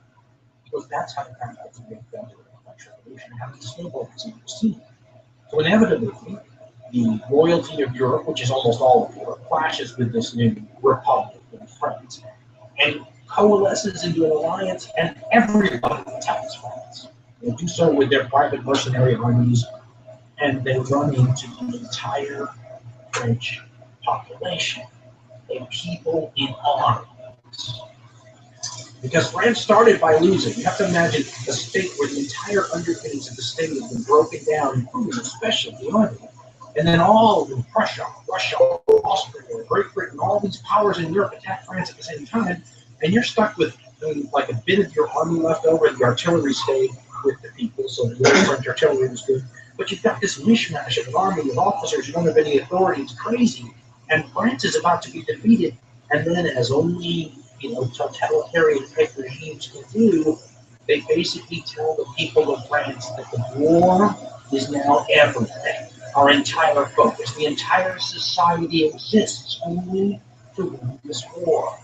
Speaker 1: Because that's how the crowned heads of Europe got to the French Revolution, how the snowball has ever seen. So inevitably, the royalty of Europe, which is almost all of Europe, clashes with this new republic in France and coalesces into an alliance, and everybody attacks France. They do so with their private mercenary armies, and they run into the entire French population, a people in arms. Because France started by losing. You have to imagine a state where the entire underpinnings of the state have been broken down, including especially the army. And then all of them, Russia, Austria, Great Britain, all these powers in Europe attack France at the same time, and you're stuck with like a bit of your army left over. The artillery stayed with the people, so the French artillery was good. But you've got this mishmash of an army of officers who don't have any authority. It's crazy. And France is about to be defeated. And then, as only totalitarian type regimes can do, they basically tell the people of France that the war is now everything. Our entire focus, the entire society exists only to win this war.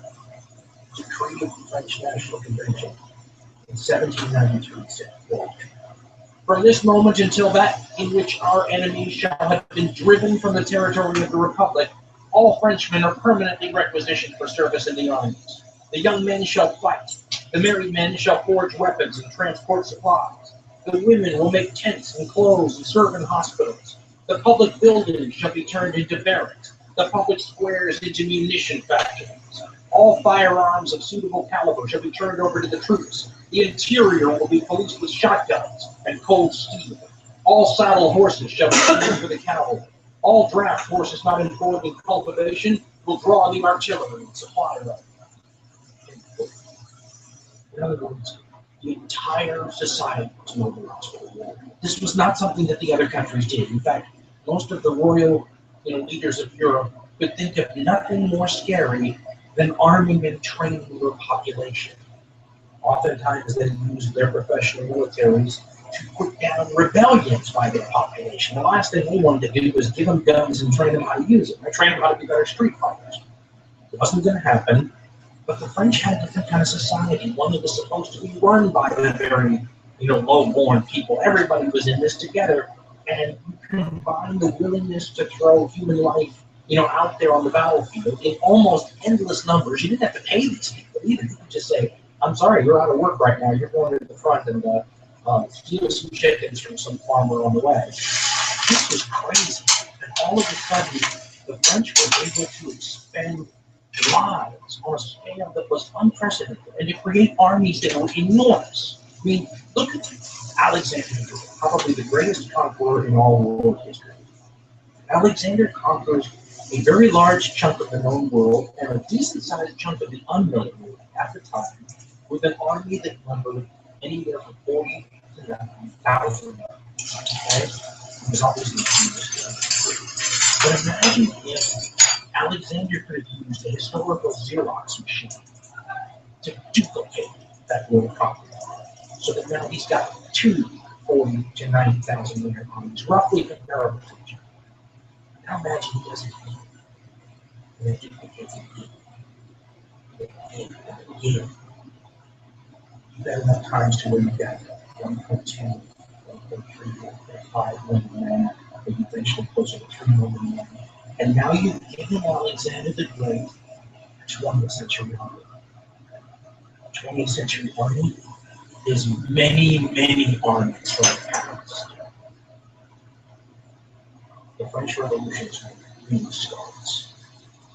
Speaker 1: Decree of the French National Convention in 1793 said, quote, "From this moment until that in which our enemies shall have been driven from the territory of the Republic, all Frenchmen are permanently requisitioned for service in the armies. The young men shall fight, the married men shall forge weapons and transport supplies. The women will make tents and clothes and serve in hospitals. The public buildings shall be turned into barracks, the public squares into munition factories. All firearms of suitable caliber shall be turned over to the troops. The interior will be policed with shotguns and cold steel. All saddle horses shall be used for the cavalry. All draft horses not employed in cultivation will draw the artillery and supply them." In other words, the entire society was mobilized for the war. This was not something that the other countries did. In fact, most of the royal leaders of Europe could think of nothing more scary than arming and training their population. Oftentimes they used their professional militaries to put down rebellions by their population. The last thing they wanted to do was give them guns and train them how to use it. They trained them how to be better street fighters. It wasn't going to happen, but the French had a different kind of society, one that was supposed to be run by the very, low-born people. Everybody was in this together, and you combine the willingness to throw human life out there on the battlefield in almost endless numbers. You didn't have to pay these people either. You could just say, I'm sorry, you're out of work right now. You're going to the front and steal some chickens from some farmer on the way. This was crazy. And all of a sudden, the French were able to expend lives on a scale that was unprecedented and to create armies that were enormous. I mean, look at Alexander, probably the greatest conqueror in all world history. Alexander conquers a very large chunk of the known world and a decent-sized chunk of the unknown world at the time, with an army that numbered anywhere from 40 to 90,000. Okay? It was obviously huge. But imagine if Alexander could have used a historical Xerox machine to duplicate that world conquest. So that now he's got 40 to 90,000 lunar armies, roughly comparable to each other. Now imagine he doesn't hate. And then duplicates it again. You got enough times to where you've got 1.2, 1.3, 1.5 million men, maybe eventually closer to 3 million men. And now you've given Alexander the Great a 20th century army. A 20th century army is many, many armies from the past. The French Revolution really starts.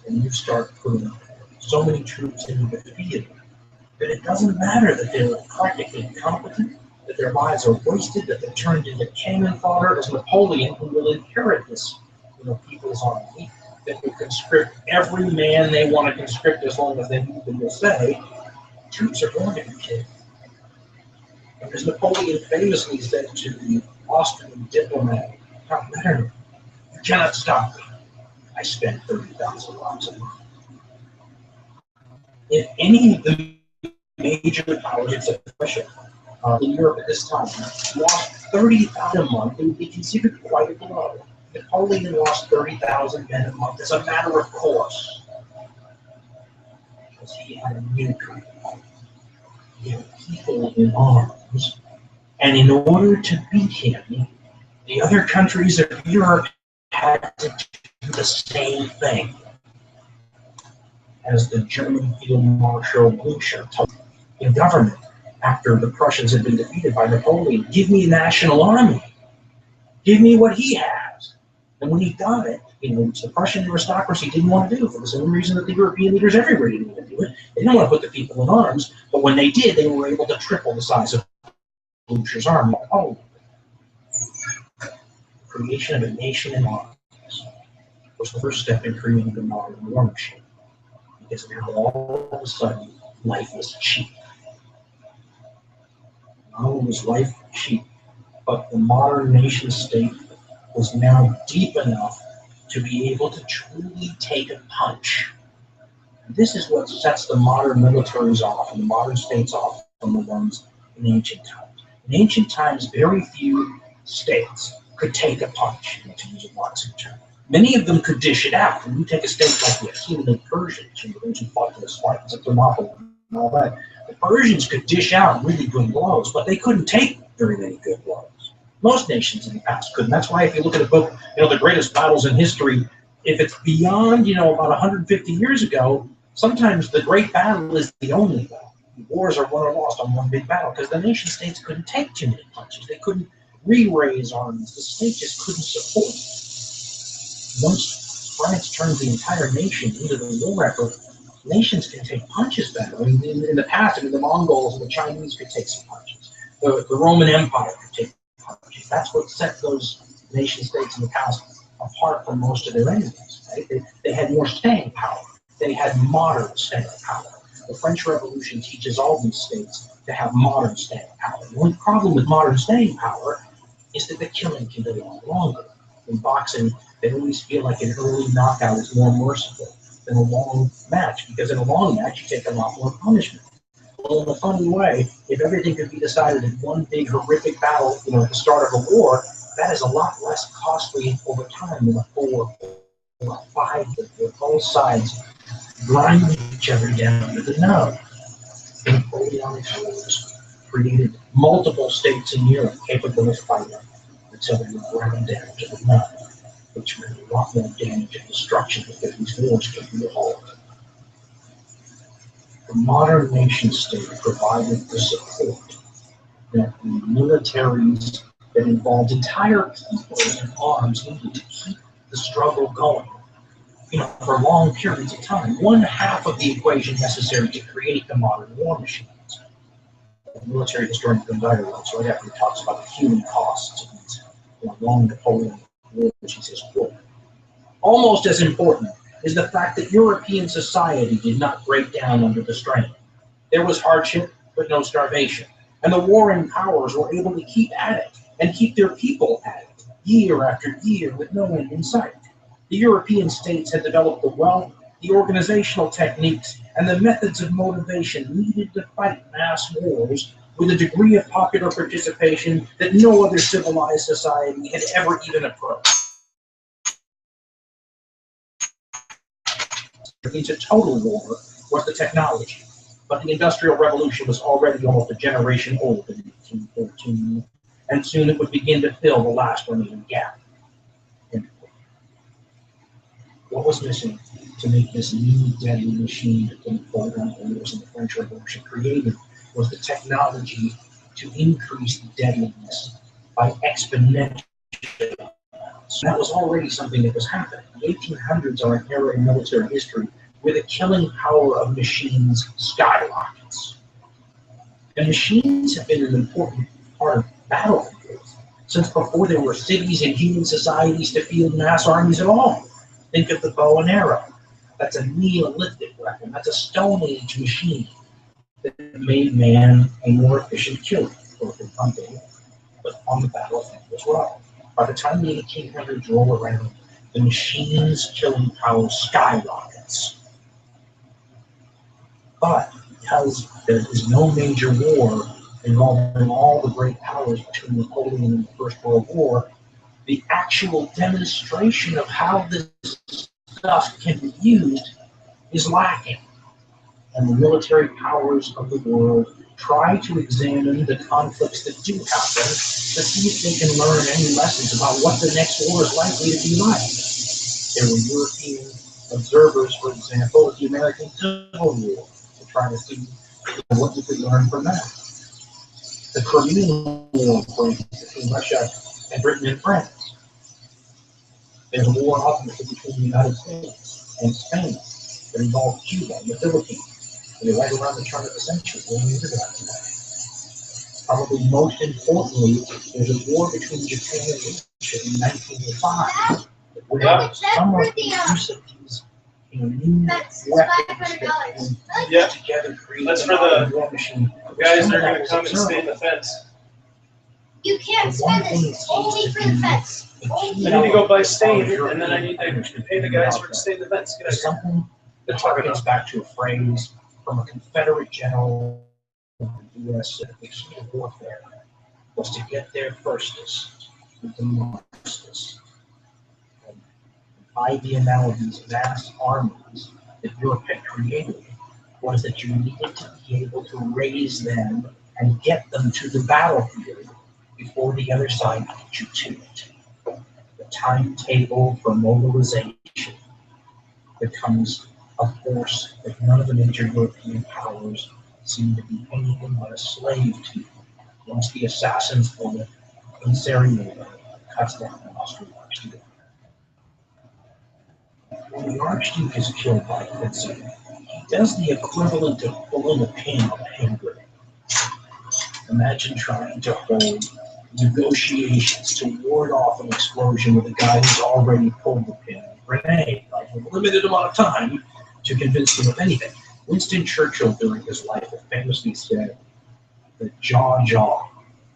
Speaker 1: And you start putting so many troops into the field that it doesn't matter that they're practically incompetent, that their lives are wasted, that they're turned into cannon fodder as Napoleon, who will inherit this people's army, that will conscript every man they want to conscript as long as they need them to say, troops are going to be killed. And as Napoleon famously said to the Austrian diplomat, Count Metternich, you cannot stop me. I spent 30,000 lives a month. If any of the major powers, except Russia, in Europe at this time, lost 30,000 a month, it would be considered quite a blow. Napoleon lost 30,000 men a month as a matter of course, because he had a new kind of power. He had people in arms, and in order to beat him, the other countries of Europe had to do the same thing. As the German Field Marshal Blücher told the government after the Prussians had been defeated by Napoleon, give me a national army. Give me what he has. And when he got it, the Prussian aristocracy didn't want to do it for the same reason that the European leaders everywhere didn't want to do it. They didn't want to put the people in arms, but when they did, they were able to triple the size of Blücher's army. Oh, creation of a nation in arms was the first step in creating the modern war machine. Because now all of a sudden, life was cheap. Not only was life cheap, but the modern nation state was now deep enough to be able to truly take a punch. And this is what sets the modern militaries off and the modern states off from the ones in ancient times. In ancient times, very few states could take a punch, to use a boxing term. Many of them could dish it out. And you take a state like the Achaemenid Persians, those who fought for the Spartans at Thermopylae and all that. The Persians could dish out really good blows, but they couldn't take very many good blows. Most nations in the past couldn't. That's why if you look at a book, the greatest battles in history, if it's beyond, about 150 years ago, sometimes the great battle is the only battle. Wars are won or lost on one big battle because the nation states couldn't take too many punches. They couldn't re-raise armies. The state just couldn't support it. Once France turns the entire nation into the war effort, nations can take punches better. In the past, the Mongols and the Chinese could take some punches. The Roman Empire could take punches. That's what set those nation states in the past apart from most of their enemies. Right? They had more staying power. They had modern staying power. The French Revolution teaches all these states to have modern staying power. The only problem with modern staying power is that the killing can go on longer. In boxing, they always feel like an early knockout is more merciful than a long match, because in a long match, you take a lot more punishment. Well, in a funny way, if everything could be decided in one big horrific battle, at the start of a war, that is a lot less costly over time than a 4 or a 5 where both sides grinding each other down to the nub. The Napoleonic Wars created multiple states in Europe capable of fighting until they were ground down to the nub. which meant a lot more damage and destruction if these wars could be a halt. The modern nation state provided the support that the militaries that involved entire peoples in arms needed to keep the struggle going, for long periods of time. One half of the equation necessary to create the modern war machines. The military historian from Dialogues, right after he talks about the human costs of these long Napoleonic wars, he says, quote, almost as important is the fact that European society did not break down under the strain. There was hardship, but no starvation. And the warring powers were able to keep at it and keep their people at it, year after year, with no end in sight. The European states had developed the wealth, the organizational techniques, and the methods of motivation needed to fight mass wars with a degree of popular participation that no other civilized society had ever even approached. Into total war was the technology, but the Industrial Revolution was already almost a generation old in 1814, and soon it would begin to fill the last remaining gap. What was missing to make this new deadly machine that didn't fall down wars in the French Revolution created was the technology to increase the deadliness by exponential. So that was already something that was happening. The 1800s are an era in military history where the killing power of machines skyrockets. And machines have been an important part of battlefields since before there were cities and human societies to field mass armies at all. Think of the bow and arrow. That's a Neolithic weapon. That's a Stone Age machine that made man a more efficient killer, both in hunting, but on the battlefield as well. By the time the 1800s roll around, the machine's killing power skyrockets. But because there is no major war involving all the great powers between Napoleon and the First World War, the actual demonstration of how this stuff can be used is lacking. And the military powers of the world try to examine the conflicts that do happen to see if they can learn any lessons about what the next war is likely to be like. There were European observers, for example, of the American Civil War, to try to see what you could learn from that. The Crimean War, for instance, between Russia and Britain and France. There's a war ultimately between the United States and Spain that involved Cuba and the Philippines. And right around the turn of the century, going into that today. Probably most importantly, there's a war between Japan and Russia in 1905, where some of the use of these new weapons that together create
Speaker 3: That's for the
Speaker 1: war machine.
Speaker 3: guys that are going to come and stay in the fence.
Speaker 2: You can't spend it only for the fence.
Speaker 3: I need to go buy stain, and then I need to pay the guys for to stay in the fence. Get out of here.
Speaker 1: Something that harkens back to a phrase from a Confederate general in the U.S. warfare was to get there firstest with the mostest. And by the analogies, vast armies that Europe had created was that you needed to be able to raise them and get them to the battlefield before the other side beat you to it. The timetable for mobilization becomes a force that none of the major European powers seem to be anything but a slave to. Once the assassins bullet in Sarajevo cuts down the Austrian Archduke. When the Archduke is killed by Fritzi, he does the equivalent of pulling a pin on a hand grenade. Imagine trying to hold negotiations to ward off an explosion with a guy who's already pulled the pin on a grenade, like with a limited amount of time to convince them of anything. Winston Churchill, during his life, famously said that jaw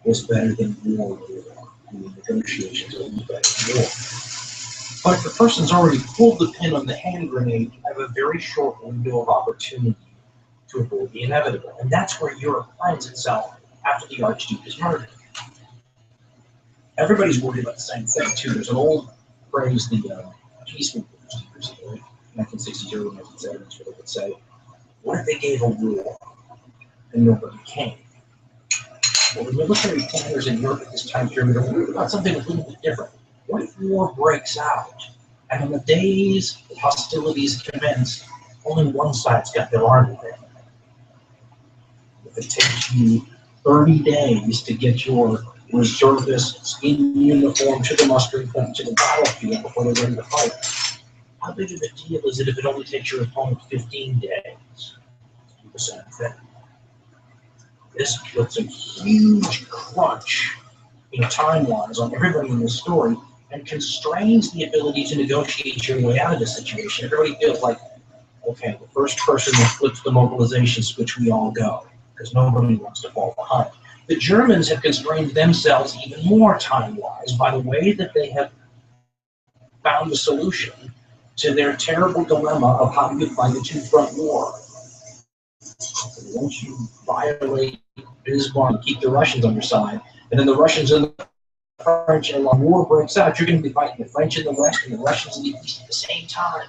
Speaker 1: was better than war. And negotiations are better than war. But if the person's already pulled the pin on the hand grenade, you have a very short window of opportunity to avoid the inevitable. And that's where Europe finds itself after the Archduke is murdered. Everybody's worried about the same thing, too. There's an old phrase, the peace movement years ago, 1960s, early 1970s, where they would say, what if they gave a war and nobody came? Well, the military planners in Europe at this time period are worried about something a little bit different. What if war breaks out, and on the days that hostilities commence, only one side's got their army ready? If it takes you 30 days to get your reservists in uniform to the mustering point, to the battlefield before they're ready to fight, how big of a deal is it if it only takes your opponent 15 days to do the same thing? This puts a huge crunch, time-wise, on everybody in this story, and constrains the ability to negotiate your way out of the situation. Everybody feels like, okay, the first person that flips the mobilization switch, we all go, because nobody wants to fall behind. The Germans have constrained themselves even more time-wise by the way that they have found a solution to their terrible dilemma of how do you fight a two-front war. Once you violate Bismarck and keep the Russians on your side, and then the Russians and the French, and when war breaks out, you're going to be fighting the French in the West and the Russians in the East at the same time.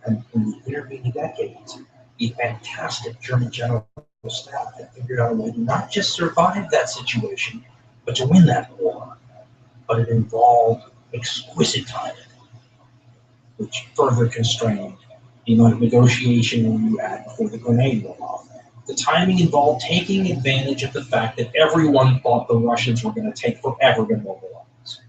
Speaker 1: And in the intervening decades, the fantastic German general staff had figured out a way to not just survive that situation, but to win that war. But it involved exquisite timing, which further constrained the amount of negotiation you had before the grenade went off. The timing involved taking advantage of the fact that everyone thought the Russians were going to take forever to mobilize.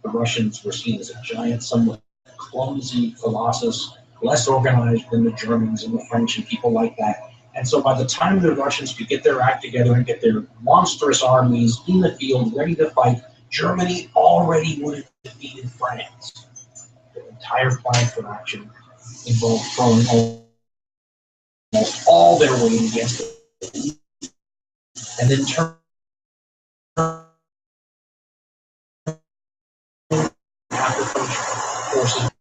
Speaker 1: The Russians were seen as a giant, somewhat clumsy colossus, less organized than the Germans and the French and people like that. And so by the time the Russians could get their act together and get their monstrous armies in the field ready to fight, Germany already would have defeated France. The entire plan for action involved throwing almost all their weight against it, and then turn half the French forces.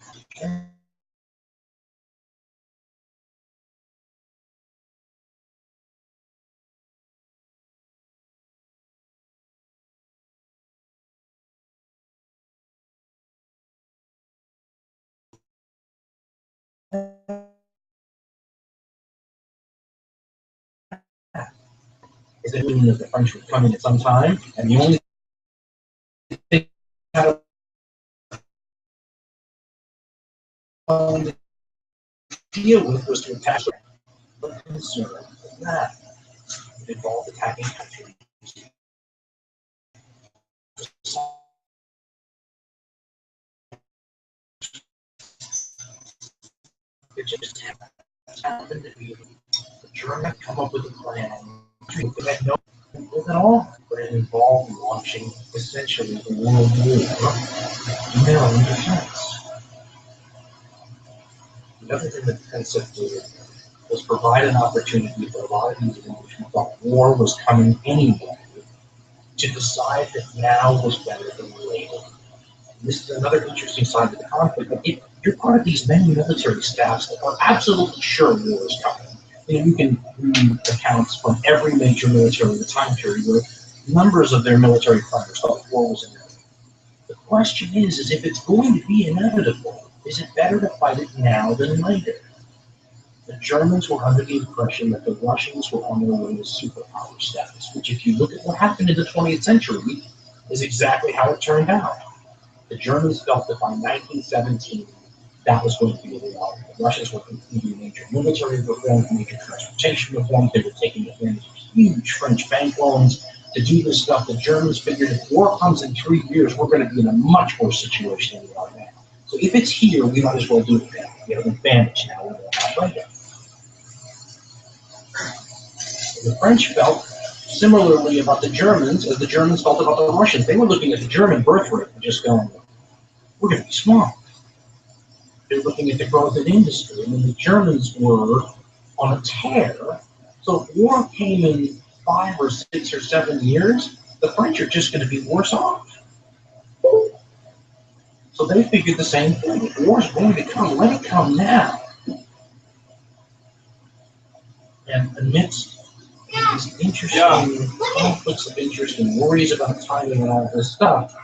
Speaker 1: Is it meaning that the French were coming at some time, and the only thing out of deal with was to attack them. But concerned with that, it involved attacking countries. It just happened to be the Germans come up with a plan that had no with at all, but it involved launching essentially the world war in their own defense. The other thing that defense did was provide an opportunity for a lot of these leaders who thought war was coming anyway to decide that now was better than later. And this is another interesting side of the conflict. But if you're part of these many military staffs that are absolutely sure war is coming, you can read accounts from every major military in the time period where numbers of their military planners thought war was inevitable. The question is if it's going to be inevitable, is it better to fight it now than later? The Germans were under the impression that the Russians were on their way to superpower status, which if you look at what happened in the 20th century, is exactly how it turned out. The Germans felt that by 1917, that was going to be a reality. The Russians were completing major military reforms, major transportation reforms. They were taking advantage of huge French bank loans to do this stuff. The Germans figured if war comes in 3 years, we're going to be in a much worse situation than we are now. So if it's here, we might as well do it now. We have an advantage now. We're not later. The French felt similarly about the Germans as the Germans felt about the Russians. They were looking at the German birth rate and just going, we're going to be smart. They're looking at the growth of industry, and the Germans were on a tear. So if war came in 5 or 6 or 7 years, the French are just going to be worse off. So they figured the same thing. If war's going to come, let it come now. And amidst these interesting conflicts of interest and worries about timing and all this stuff,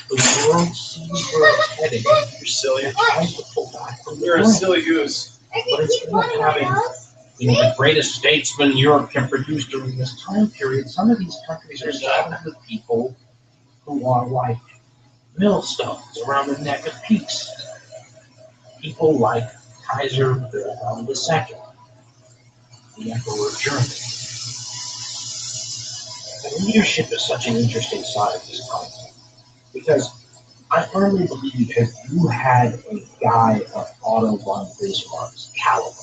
Speaker 1: the world sees where it's heading.
Speaker 3: You're silly.
Speaker 1: It tries to pull back from the
Speaker 3: You're a
Speaker 1: point.
Speaker 3: silly goose.
Speaker 1: But instead of having the greatest statesman Europe can produce during this time period, some of these countries are saddled with people who are like millstones around the neck of peace. People like Kaiser Wilhelm II, the Emperor of Germany. And leadership is such an interesting side of this concept because I firmly believe if you had a guy of Otto von Bismarck's caliber,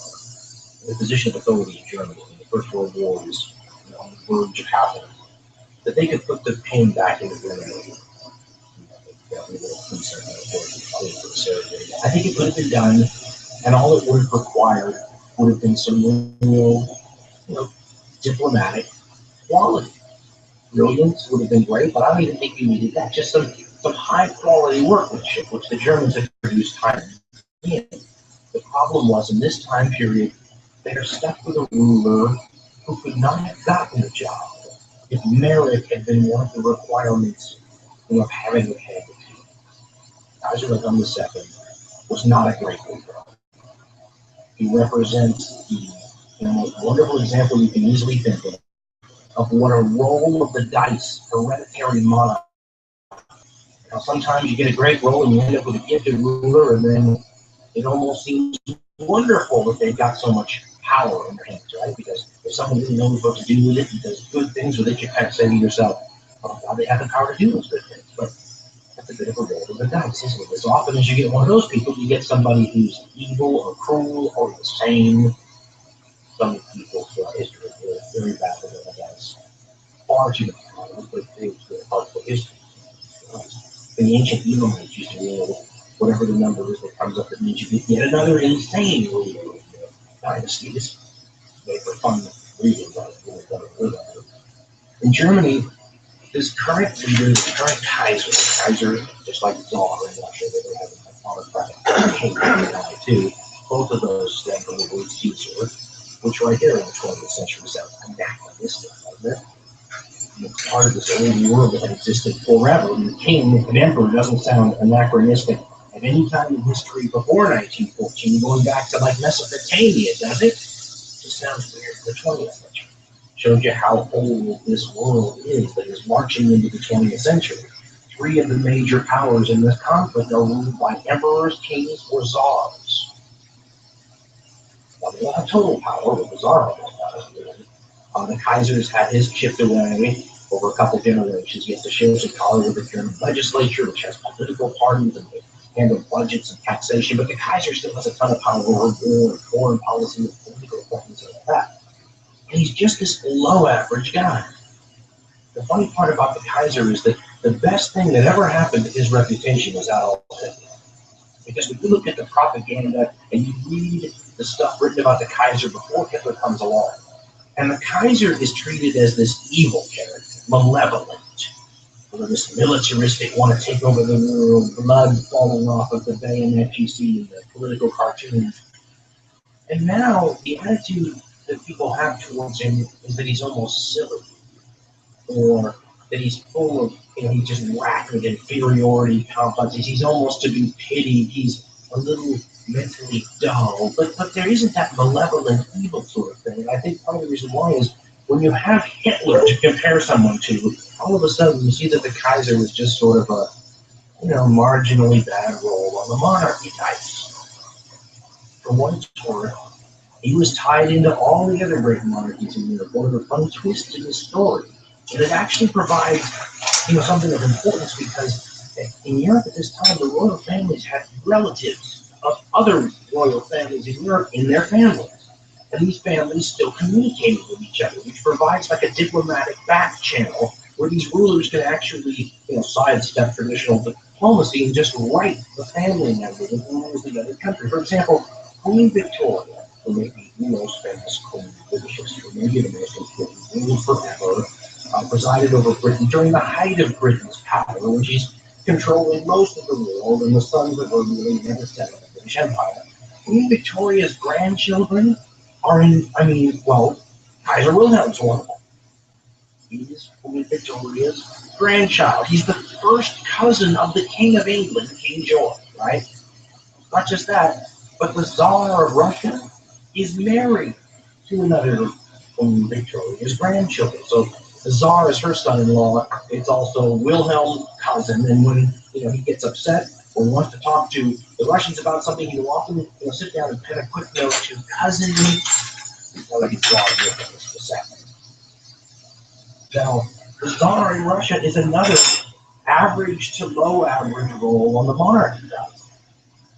Speaker 1: in a position of authority in Germany when the First World War was on the verge of happening, that they could put the pain back into Germany. I think it could have been done, and all it would have required would have been some real, diplomatic quality. Brilliance would have been great, but I don't even think you needed that. Just some high quality workmanship, which the Germans had produced time and again. The problem was in this time period, they are stuck with a ruler who could not have gotten the job if merit had been one of the requirements of having a head. Kaiser Wilhelm II was not a great leader. He represents the most wonderful example you can easily think of what a roll of the dice, hereditary monarch. Now, sometimes you get a great roll and you end up with a gifted ruler, and then it almost seems wonderful that they've got so much power in their hands, right? Because if someone really knows what to do with it and does good things with it, you kind of say to yourself, oh, God, they have the power to do those good things. But that's a bit of a roll of the dice, isn't it? As often as you get one of those people, you get somebody who's evil or cruel or insane. Some people throughout history were very bad with the dice. Far too many times, but it was part of history. In the ancient Edomites used to roll whatever the number is that comes up that means you get yet another insane ruler of the dynasty. This made for fun reading, but it's really good. In Germany, this current leader, the current Kaiser, just like Tsar in Russia, they have an autocratic king too. Both of those stand from the word Caesar, which right here in the 20th century sounds anachronistic, doesn't it? It's part of this old world that had existed forever. And the king, an emperor, doesn't sound anachronistic at any time in history before 1914, going back to like Mesopotamia, does it? It just sounds weird in the 20th century. Shows you how old this world is that is marching into the 20th century. Three of the major powers in this conflict are ruled by emperors, kings, or czars. Now, they don't have total power, but the czar has the Kaiser's had his chipped away over a couple generations. He has to share some power with the German legislature, which has political parties and they handle budgets and taxation. But the Kaiser still has a ton of power over war and foreign policy and political appointments and all that. And he's just this below average guy. The funny part about the Kaiser is that the best thing that ever happened to his reputation was Adolf Hitler. Because when you look at the propaganda and you read the stuff written about the Kaiser before Hitler comes along, and the Kaiser is treated as this evil character, malevolent, this militaristic, want to take over the world, blood falling off of the bayonet you see in the political cartoons. And now the attitude that people have towards him is that he's almost silly, or that he's full of, he's just whacked with inferiority complexes. He's almost to be pitied. He's a little mentally dull, but there isn't that malevolent evil sort of thing. And I think part of the reason why is when you have Hitler to compare someone to, all of a sudden you see that the Kaiser was just sort of a, marginally bad role on the monarchy types. For what it's worth, he was tied into all the other great monarchies in Europe. One of the fun twists in the story, and it actually provides, something of importance because in Europe at this time, the royal families had relatives of other royal families in Europe in their families. And these families still communicated with each other, which provides like a diplomatic back channel where these rulers can actually, sidestep traditional diplomacy and just write the family members of the other country. For example, Queen Victoria, who may be the most famous queen in British history, maybe the most important, ruled forever, presided over Britain during the height of Britain's power, when she's controlling most of the world, and the sons of her really never settled in the British Empire. Queen Victoria's grandchildren are Kaiser Wilhelm's one of them. He's Queen Victoria's grandchild. He's the first cousin of the King of England, King George, right? Not just that, but the Tsar of Russia is married to another Queen Victoria's grandchildren. So The Tsar is her son-in-law. It's also Wilhelm's cousin, and when he gets upset or wants to talk to the Russians about something, he will often sit down and pen a quick note to cousin. Like he's drawing with him, just a second. Now, the Tsar in Russia is another average to low average role on the monarchy.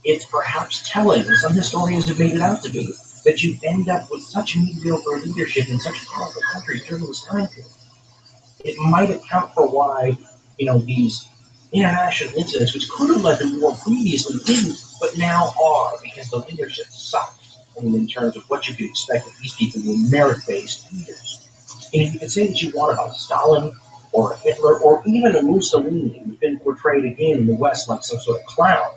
Speaker 1: It's perhaps telling, and some historians have made it out to be, that you end up with such mediocre leadership in such powerful countries during this time period. It might account for why, these international incidents, which could have led to war previously, didn't, but now are, because the leadership sucks. In terms of what you could expect of these people were merit-based leaders. And you can say that you want about Stalin or Hitler or even a Mussolini, who's been portrayed again in the West like some sort of clown.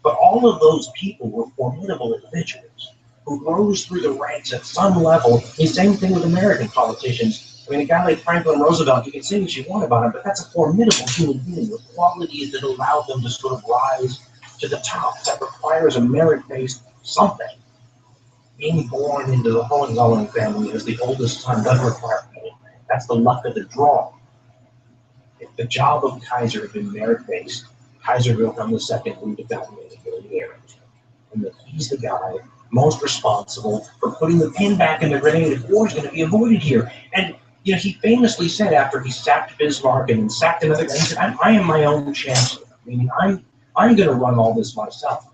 Speaker 1: But all of those people were formidable individuals who rose through the ranks at some level. The same thing with American politicians. I mean, a guy like Franklin Roosevelt, you can say what you want about him, but that's a formidable human being with qualities that allow them to sort of rise to the top. That requires a merit-based something. Being born into the Hohenzollern family as the oldest son doesn't require money. That's the luck of the draw. If the job of Kaiser had been merit-based, Kaiser Wilhelm II would have gotten a millionaire. And that he's the guy most responsible for putting the pin back in the grenade if war is going to be avoided here. And he famously said after he sacked Bismarck and sacked another guy, he said, I am my own chancellor. Meaning I'm going to run all this myself.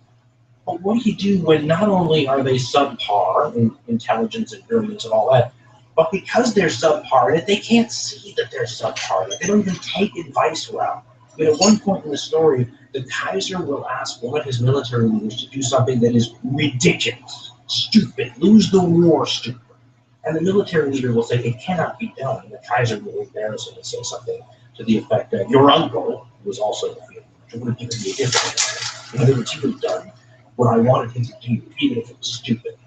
Speaker 1: But what do you do when not only are they subpar in intelligence and brilliance and all that, but because they're subpar in it, they can't see that they're subpar in it. They don't even take advice well. I mean, at one point in the story, the Kaiser will ask one of his military leaders to do something that is ridiculous, stupid, lose the war, stupid. And the military leader will say it cannot be done. And the Kaiser will embarrass him and say something to the effect that your uncle was also in the field. It would have given me a different answer. In other words, he would have done what I wanted him to do, even if it was stupid.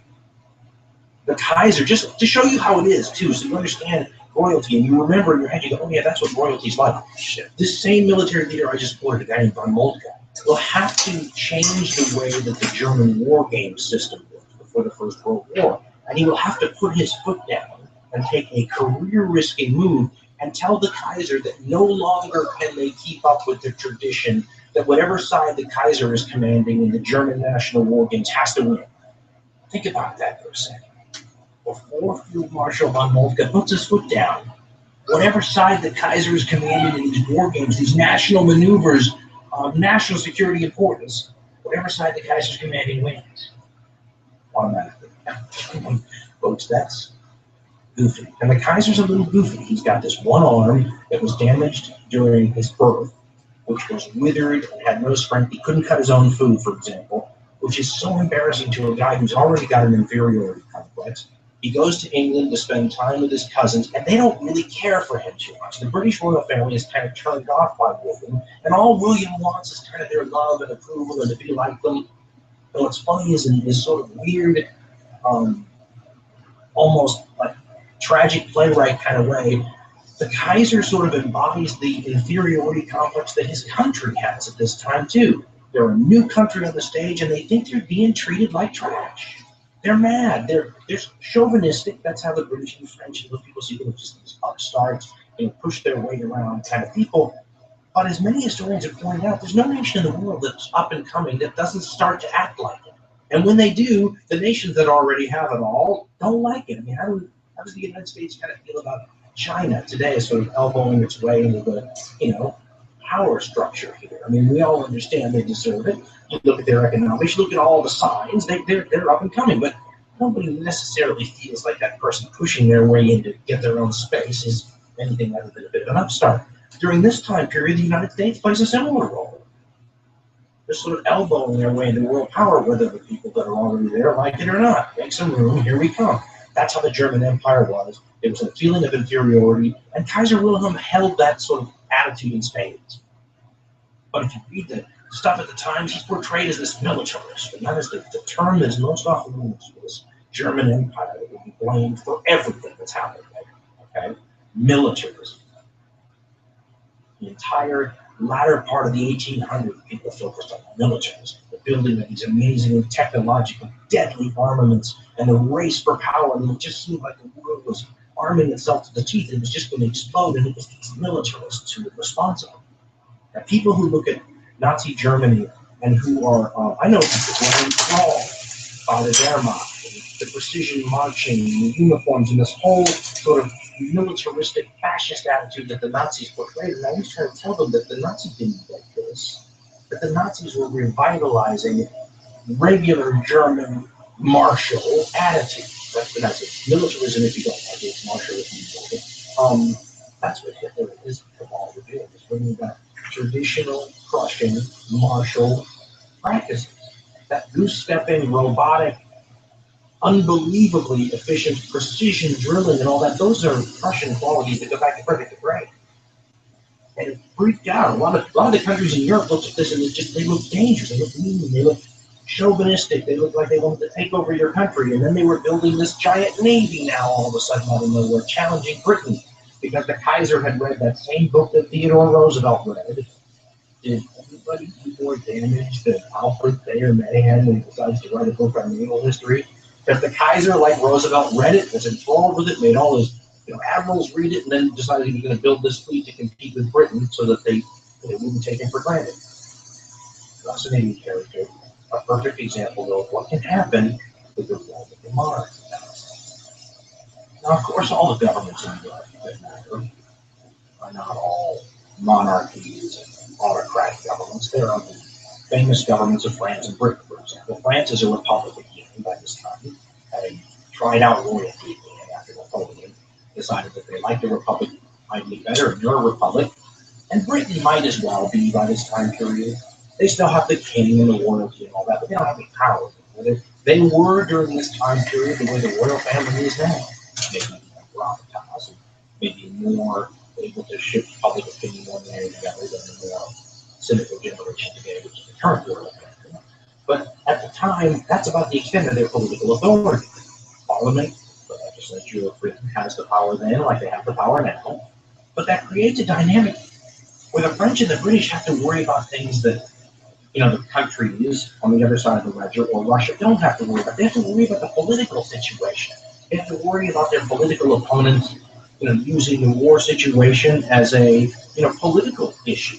Speaker 1: The Kaiser, just to show you how it is, too, so you understand royalty, and you remember in your head, you go, oh yeah, that's what royalty's like. Shit. This same military leader I just quoted, a guy named von Moltke, will have to change the way that the German war game system worked before the First World War. And he will have to put his foot down and take a career-risking move and tell the Kaiser that no longer can they keep up with the tradition that whatever side the Kaiser is commanding in the German national war games has to win. Think about that for a second. Before Field Marshal von Moltke puts his foot down, whatever side the Kaiser is commanding in these war games, these national maneuvers of national security importance, whatever side the Kaiser is commanding wins. Automatically. Folks, that's goofy. And the Kaiser's a little goofy. He's got this one arm that was damaged during his birth, which was withered and had no strength. He couldn't cut his own food, for example, which is so embarrassing to a guy who's already got an inferiority complex. He goes to England to spend time with his cousins, and they don't really care for him too much. The British royal family is kind of turned off by William, and all William wants is kind of their love and approval and to be like them. And what's funny is in this sort of weird, almost like tragic playwright kind of way, the Kaiser sort of embodies the inferiority complex that his country has at this time too. They're a new country on the stage, and they think they're being treated like trash. They're mad. They're chauvinistic. That's how the British and French and those people see them, just these upstarts and push their way around kind of people. But as many historians have pointed out, there's no nation in the world that's up and coming that doesn't start to act like it. And when they do, the nations that already have it all don't like it. I mean, how does the United States kind of feel about China today, sort of elbowing its way into the, power structure here? I mean, we all understand they deserve it. You look at their economics, you look at all the signs, they're up and coming, but nobody necessarily feels like that person pushing their way in to get their own space is anything other than a bit of an upstart. During this time period, the United States plays a similar role. They're sort of elbowing their way into world power, whether the people that are already there like it or not. Make some room, here we come. That's how the German Empire was. It was a feeling of inferiority, and Kaiser Wilhelm held that sort of attitude in spades. But if you read the stuff at the times, he's portrayed as this militarist, and that is the term that is most often used for this German Empire that will be blamed for everything that's happened there. Okay? Militarism. The entire latter part of the 1800s, people focused on militarism, the building of these amazing technological, deadly armaments, and the race for power. And it just seemed like the world was arming itself to the teeth. It was just going to explode, and it was these militarists who were responsible. Now, people who look at Nazi Germany and who are, I know people who are enthralled by the Wehrmacht, the precision marching, the uniforms, and this whole sort of militaristic fascist attitude that the Nazis portrayed. And I was trying to tell them that the Nazis didn't like this, that the Nazis were revitalizing regular German martial attitude. That's the Nazis. Militarism, if you don't like it, it's martial if you like it. That's what Hitler is all doing, is bringing back traditional Prussian martial practices. That goose-stepping, robotic, unbelievably efficient precision drilling and all that, those are Prussian qualities that go back to Frederick the Great. And it freaked out. A lot of the countries in Europe looked at this and they look dangerous, they look mean, they look chauvinistic, they look like they wanted to take over your country. And then they were building this giant navy now all of a sudden out of nowhere, challenging Britain, because the Kaiser had read that same book that Theodore Roosevelt read. Did anybody do more damage than Alfred Thayer Mahan when he decides to write a book on naval history? Because the Kaiser, like Roosevelt, read it, was enthralled with it, made all his admirals read it, and then decided he was going to build this fleet to compete with Britain so that they wouldn't take him for granted. Fascinating character, a perfect example of what can happen with the role of the monarch. Now, of course, all the governments in Europe, that matter, are not all monarchies and autocratic governments. There are the famous governments of France and Britain, for example. France is a republic again by this time, having tried out royalty again after Napoleon, decided that they liked the republic might be better, and you're a republic. And Britain might as well be by this time period. They still have the king and the royalty and all that, but they don't have any power. They were during this time period the way the royal family is now. Maybe gravitas, maybe more able to shift public opinion one way or the other than the more cynical generation today, which is the current royal family. But at the time, that's about the extent of their political authority. Parliament, the legislature of Britain has the power then, like they have the power now. But that creates a dynamic where the French and the British have to worry about things that the countries on the other side of the ledger or Russia don't have to worry about. They have to worry about the political situation. They have to worry about their political opponents, using the war situation as a, political issue.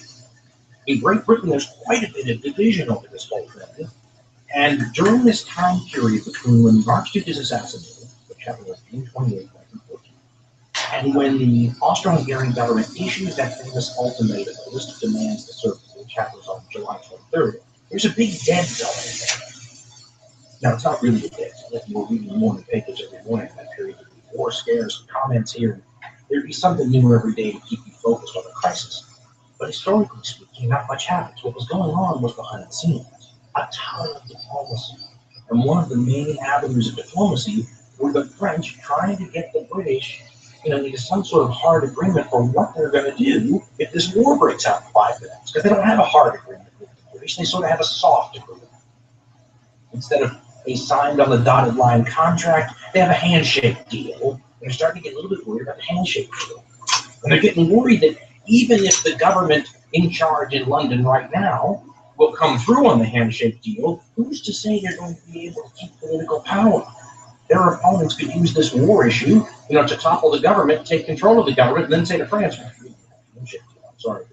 Speaker 1: In Great Britain, there's quite a bit of division over this whole thing. And during this time period between when the Archduke is assassinated, which happened on June 28, 1914, and when the Austro-Hungarian government issues that famous ultimatum, a list of demands to serve, which happens on July 23rd, there's a big dead zone in there. Now, it's not really a dead zone. If you were reading the morning papers every morning in that period, there'd be war scares, comments here. There'd be something new every day to keep you focused on the crisis. But historically speaking, not much happens. What was going on was behind the scenes. A ton of diplomacy. And one of the main avenues of diplomacy were the French trying to get the British into some sort of hard agreement for what they're going to do if this war breaks out in 5 minutes. Because they don't have a hard agreement with the British. They sort of have a soft agreement. Instead of a signed on the dotted line contract, they have a handshake deal. They're starting to get a little bit worried about the handshake deal. And they're getting worried that even if the government in charge in London right now will come through on the handshake deal, who's to say they're going to be able to keep political power? Their opponents could use this war issue, to topple the government, take control of the government, and then say to France, handshake deal. I'm sorry,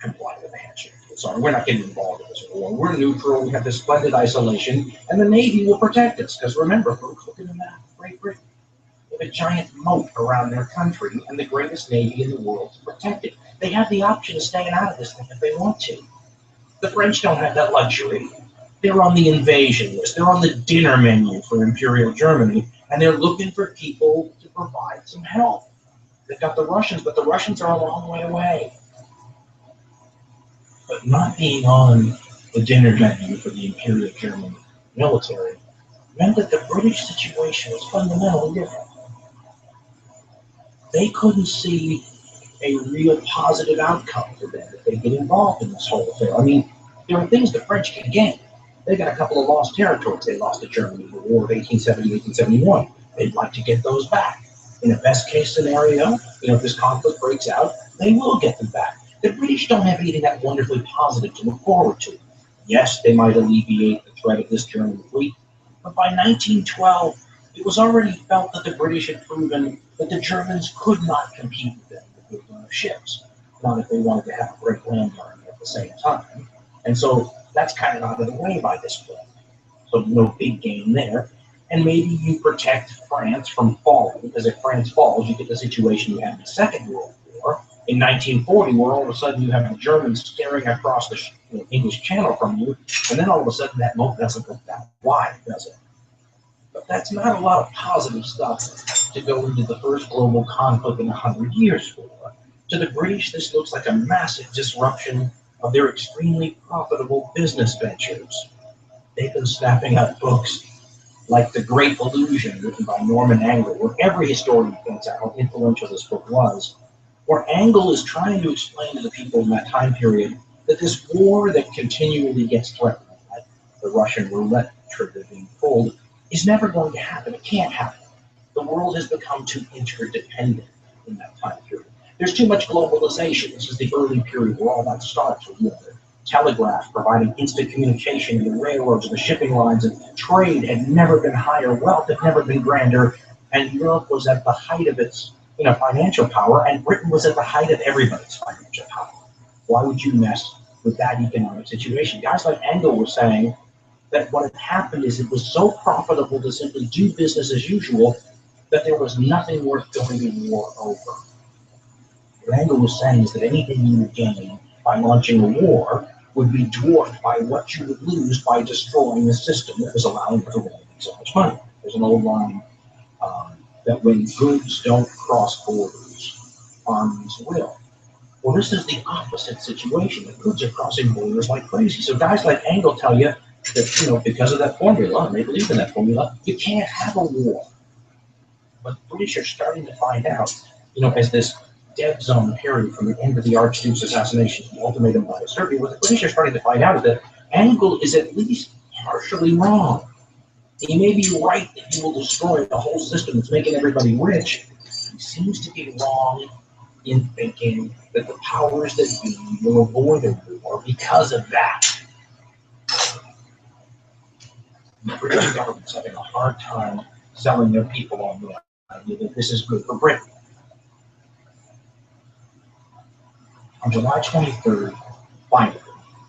Speaker 1: comply with the handshake deal. Sorry, we're not getting involved in this war. We're neutral. We have this splendid isolation, and the Navy will protect us. Because remember, folks, look at the map of Great Britain. They have a giant moat around their country and the greatest Navy in the world to protect it. They have the option of staying out of this thing if they want to. The French don't have that luxury. They're on the invasion list. They're on the dinner menu for Imperial Germany, and they're looking for people to provide some help. They've got the Russians, but the Russians are a long way away. But not being on the dinner menu for the Imperial German military meant that the British situation was fundamentally different. They couldn't see a real positive outcome for them if they get involved in this whole affair. I mean, there are things the French can gain. They got a couple of lost territories. They lost to Germany in the War of 1870, 1871. They'd like to get those back. In a best case scenario, if this conflict breaks out, they will get them back. The British don't have anything that wonderfully positive to look forward to. Yes, they might alleviate the threat of this German fleet, but by 1912, It was already felt that the British had proven that the Germans could not compete with them with the of ships, not if they wanted to have a great land army at the same time. And so that's kind of out of the way by this point. So no big game there. And maybe you protect France from falling, because if France falls, you get the situation you had in the Second World War in 1940, where all of a sudden you have the Germans staring across the English Channel from you, and then all of a sudden that moat doesn't look that wide, does it? But that's not a lot of positive stuff to go into the first global conflict in 100 years for. To the British, this looks like a massive disruption of their extremely profitable business ventures. They've been snapping up books like The Great Illusion, written by Norman Angell, where every historian points out how influential this book was, where Angell is trying to explain to the people in that time period that this war that continually gets threatened, like the Russian roulette trigger being pulled, is never going to happen. It can't happen. The world has become too interdependent in that time period. There's too much globalization. This is the early period where all that starts with the telegraph providing instant communication, and the railroads and the shipping lines, and trade had never been higher, wealth had never been grander, and Europe was at the height of its financial power, and Britain was at the height of everybody's financial power. Why would you mess with that economic situation? Guys like Angell were saying that what had happened is it was so profitable to simply do business as usual that there was nothing worth going to war over. What Angell was saying is that anything you would gain by launching a war would be dwarfed by what you would lose by destroying the system that was allowing you to make so much money. There's an old line that when goods don't cross borders, armies will. Well, this is the opposite situation. The goods are crossing borders like crazy. So guys like Angell tell you that, because of that formula, and they believe in that formula, you can't have a war. But the British are starting to find out, as this dead zone period from the end of the Archduke's assassination, the ultimatum by Serbia, what the British are starting to find out is that Angell is at least partially wrong. He may be right that he will destroy the whole system that's making everybody rich. He seems to be wrong in thinking that the powers that be will avoid a war because of that. The British government's having a hard time selling their people on the idea that this is good for Britain. On July 23rd, finally,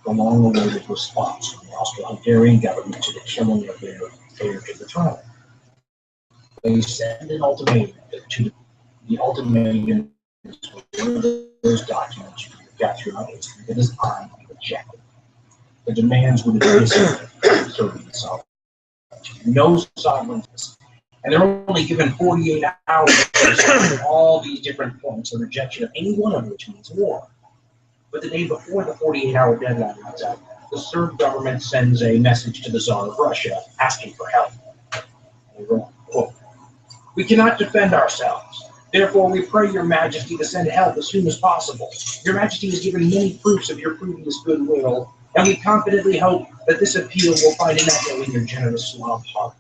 Speaker 1: the long-awaited response from the Austro-Hungarian government to the killing of their heir to the throne. They send an ultimatum to the ultimatum is one of those documents you can get throughout history that is on rejected. The demands would have been Serbian sovereignty. No sovereignty. And they're only given 48 hours to respond to all these different points, the rejection of any one of which means war. But the day before the 48-hour deadline runs out, the Serb government sends a message to the Tsar of Russia asking for help. They wrote, quote, "We cannot defend ourselves. Therefore, we pray your majesty to send help as soon as possible. Your majesty has given many proofs of your previous goodwill, and we confidently hope that this appeal will find an echo in your generous Slav heart."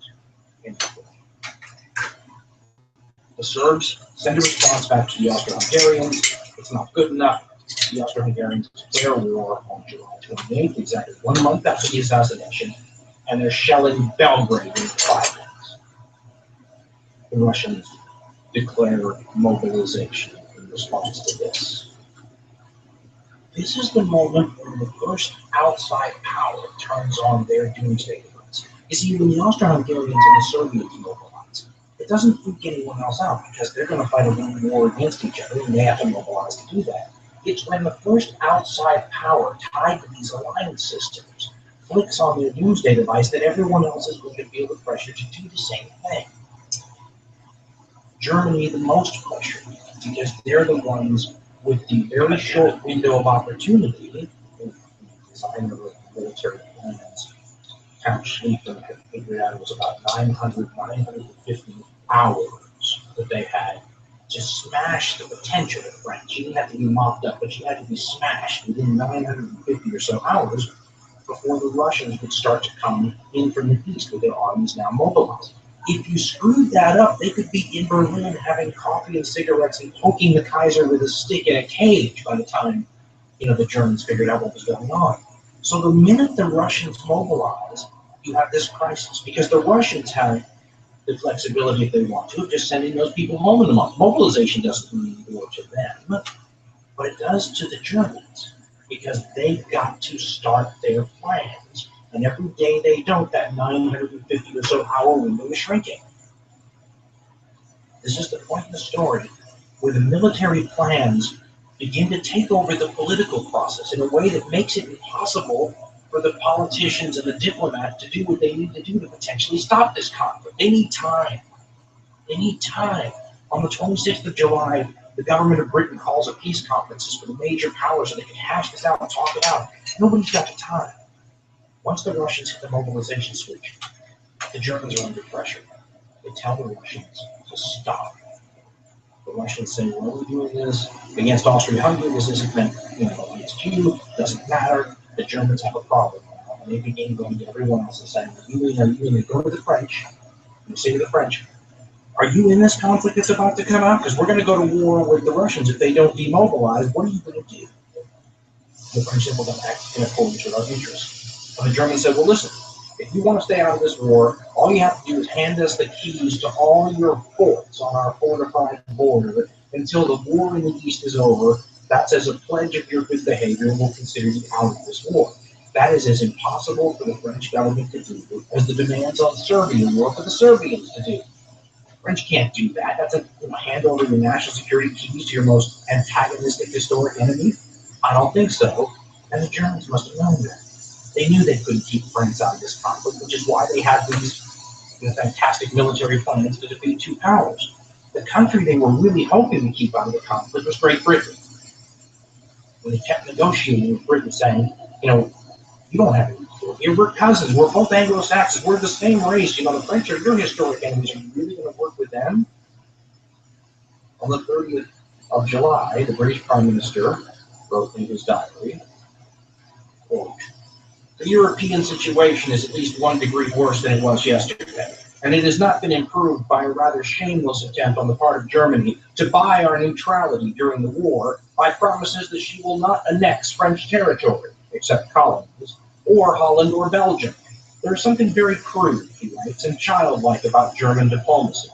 Speaker 1: The Serbs send a response back to the Austro-Hungarians. It's not good enough. The Austro-Hungarians declare war on July 28th, exactly 1 month after the assassination, and they're shelling Belgrade in 5 minutes. The Russians declare mobilization in response to this. This is the moment when the first outside power turns on their doomsday device. You see, when the Austro-Hungarians and the Serbians mobilize, it doesn't freak anyone else out because they're going to fight a war against each other and they have to mobilize to do that. It's when the first outside power tied to these alliance systems flicks on their doomsday device that everyone else is going to feel the pressure to do the same thing. Germany the most pressure because they're the ones with the very short window of opportunity in the design of the military plans. Count Schlieffen had figured out it was about 950 hours that they had to smash the potential of France. She didn't have to be mopped up, but she had to be smashed within 950 or so hours before the Russians would start to come in from the east with their armies now mobilized. If you screwed that up, they could be in Berlin having coffee and cigarettes and poking the Kaiser with a stick in a cage by the time the Germans figured out what was going on. So the minute the Russians mobilize, you have this crisis because the Russians have the flexibility if they want to, just sending those people home in a month. Mobilization doesn't mean war to them, but it does to the Germans, because they've got to start their plans. And every day they don't, that 950 or so hour window is shrinking. This is the point in the story where the military plans begin to take over the political process in a way that makes it impossible for the politicians and the diplomats to do what they need to do to potentially stop this conflict. They need time. They need time. On the 26th of July, the government of Britain calls a peace conferences for the major powers so they can hash this out and talk it out. Nobody's got the time. Once the Russians hit the mobilization switch, the Germans are under pressure. They tell the Russians to stop. The Russians say, well, we're doing this against Austria-Hungary. This isn't meant, against you. Doesn't matter. The Germans have a problem now. And they begin going to everyone else and saying, are you in to go to the French? You say to the French, are you in this conflict that's about to come out? Because we're going to go to war with the Russians if they don't demobilize. What are you going to do? The French said, well, then act in accordance with our interests. And the Germans said, well, listen, if you want to stay out of this war, all you have to do is hand us the keys to all your forts on our fortified border until the war in the East is over. That's as a pledge of your good behavior, and we'll consider you out of this war. That is as impossible for the French government to do as the demands on Serbia were for the Serbians to do. The French can't do that. That's a hand over your national security keys to your most antagonistic historic enemy. I don't think so. And the Germans must have known that. They knew they couldn't keep France out of this conflict, which is why they had these fantastic military plans to defeat two powers. The country they were really hoping to keep out of the conflict was Great Britain. When they kept negotiating with Britain, saying, you don't have any here. We're cousins. We're both Anglo-Saxons. We're the same race. The French are your historic enemies. Are you really going to work with them? On the 30th of July, the British Prime Minister wrote in his diary, quote, the European situation is at least 1 degree worse than it was yesterday, and it has not been improved by a rather shameless attempt on the part of Germany to buy our neutrality during the war by promises that she will not annex French territory, except colonies, or Holland or Belgium. There is something very crude, he writes, and childlike about German diplomacy.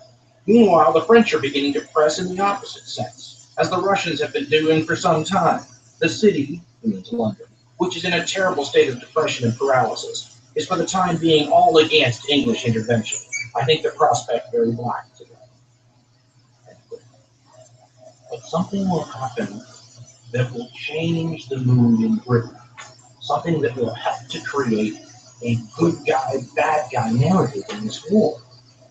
Speaker 1: Meanwhile, the French are beginning to press in the opposite sense, as the Russians have been doing for some time. The city, he means London, which is in a terrible state of depression and paralysis, is for the time being all against English intervention. I think the prospect very black today. But something will happen that will change the mood in Britain. Something that will help to create a good guy, bad guy narrative in this war.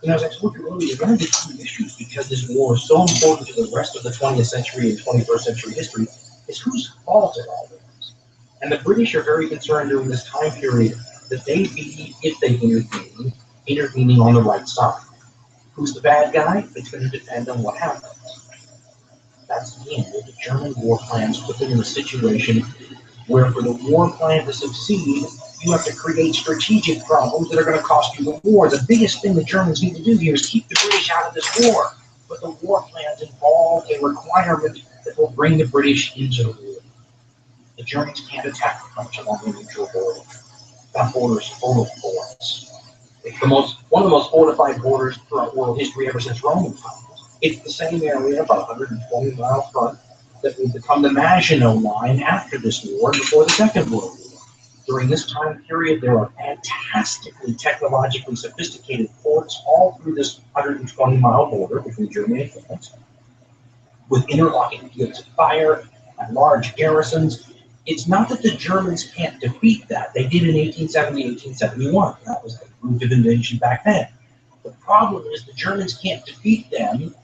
Speaker 1: As I told you earlier, one of the key issues, because this war is so important to the rest of the 20th century and 21st century history, is whose fault it all is. And the British are very concerned during this time period that they be, if they intervene, intervening on the right side. Who's the bad guy? It's going to depend on what happens. That's the end. The German war plans put them in a situation where for the war plan to succeed, you have to create strategic problems that are going to cost you the war. The biggest thing the Germans need to do here is keep the British out of this war. But the war plans involve a requirement that will bring the British into the war. The Germans can't attack the French along the neutral border. That border is full of forts. It's one of the most fortified borders throughout world history ever since Roman times. It's the same area, about 120 mile front, that will become the Maginot Line after this war, before the Second World War. During this time period, there are fantastically technologically sophisticated forts all through this 120-mile border between Germany and France, with interlocking fields of fire and large garrisons. It's not that the Germans can't defeat that. They did in 1870, 1871. That was the route of invasion back then. The problem is the Germans can't defeat them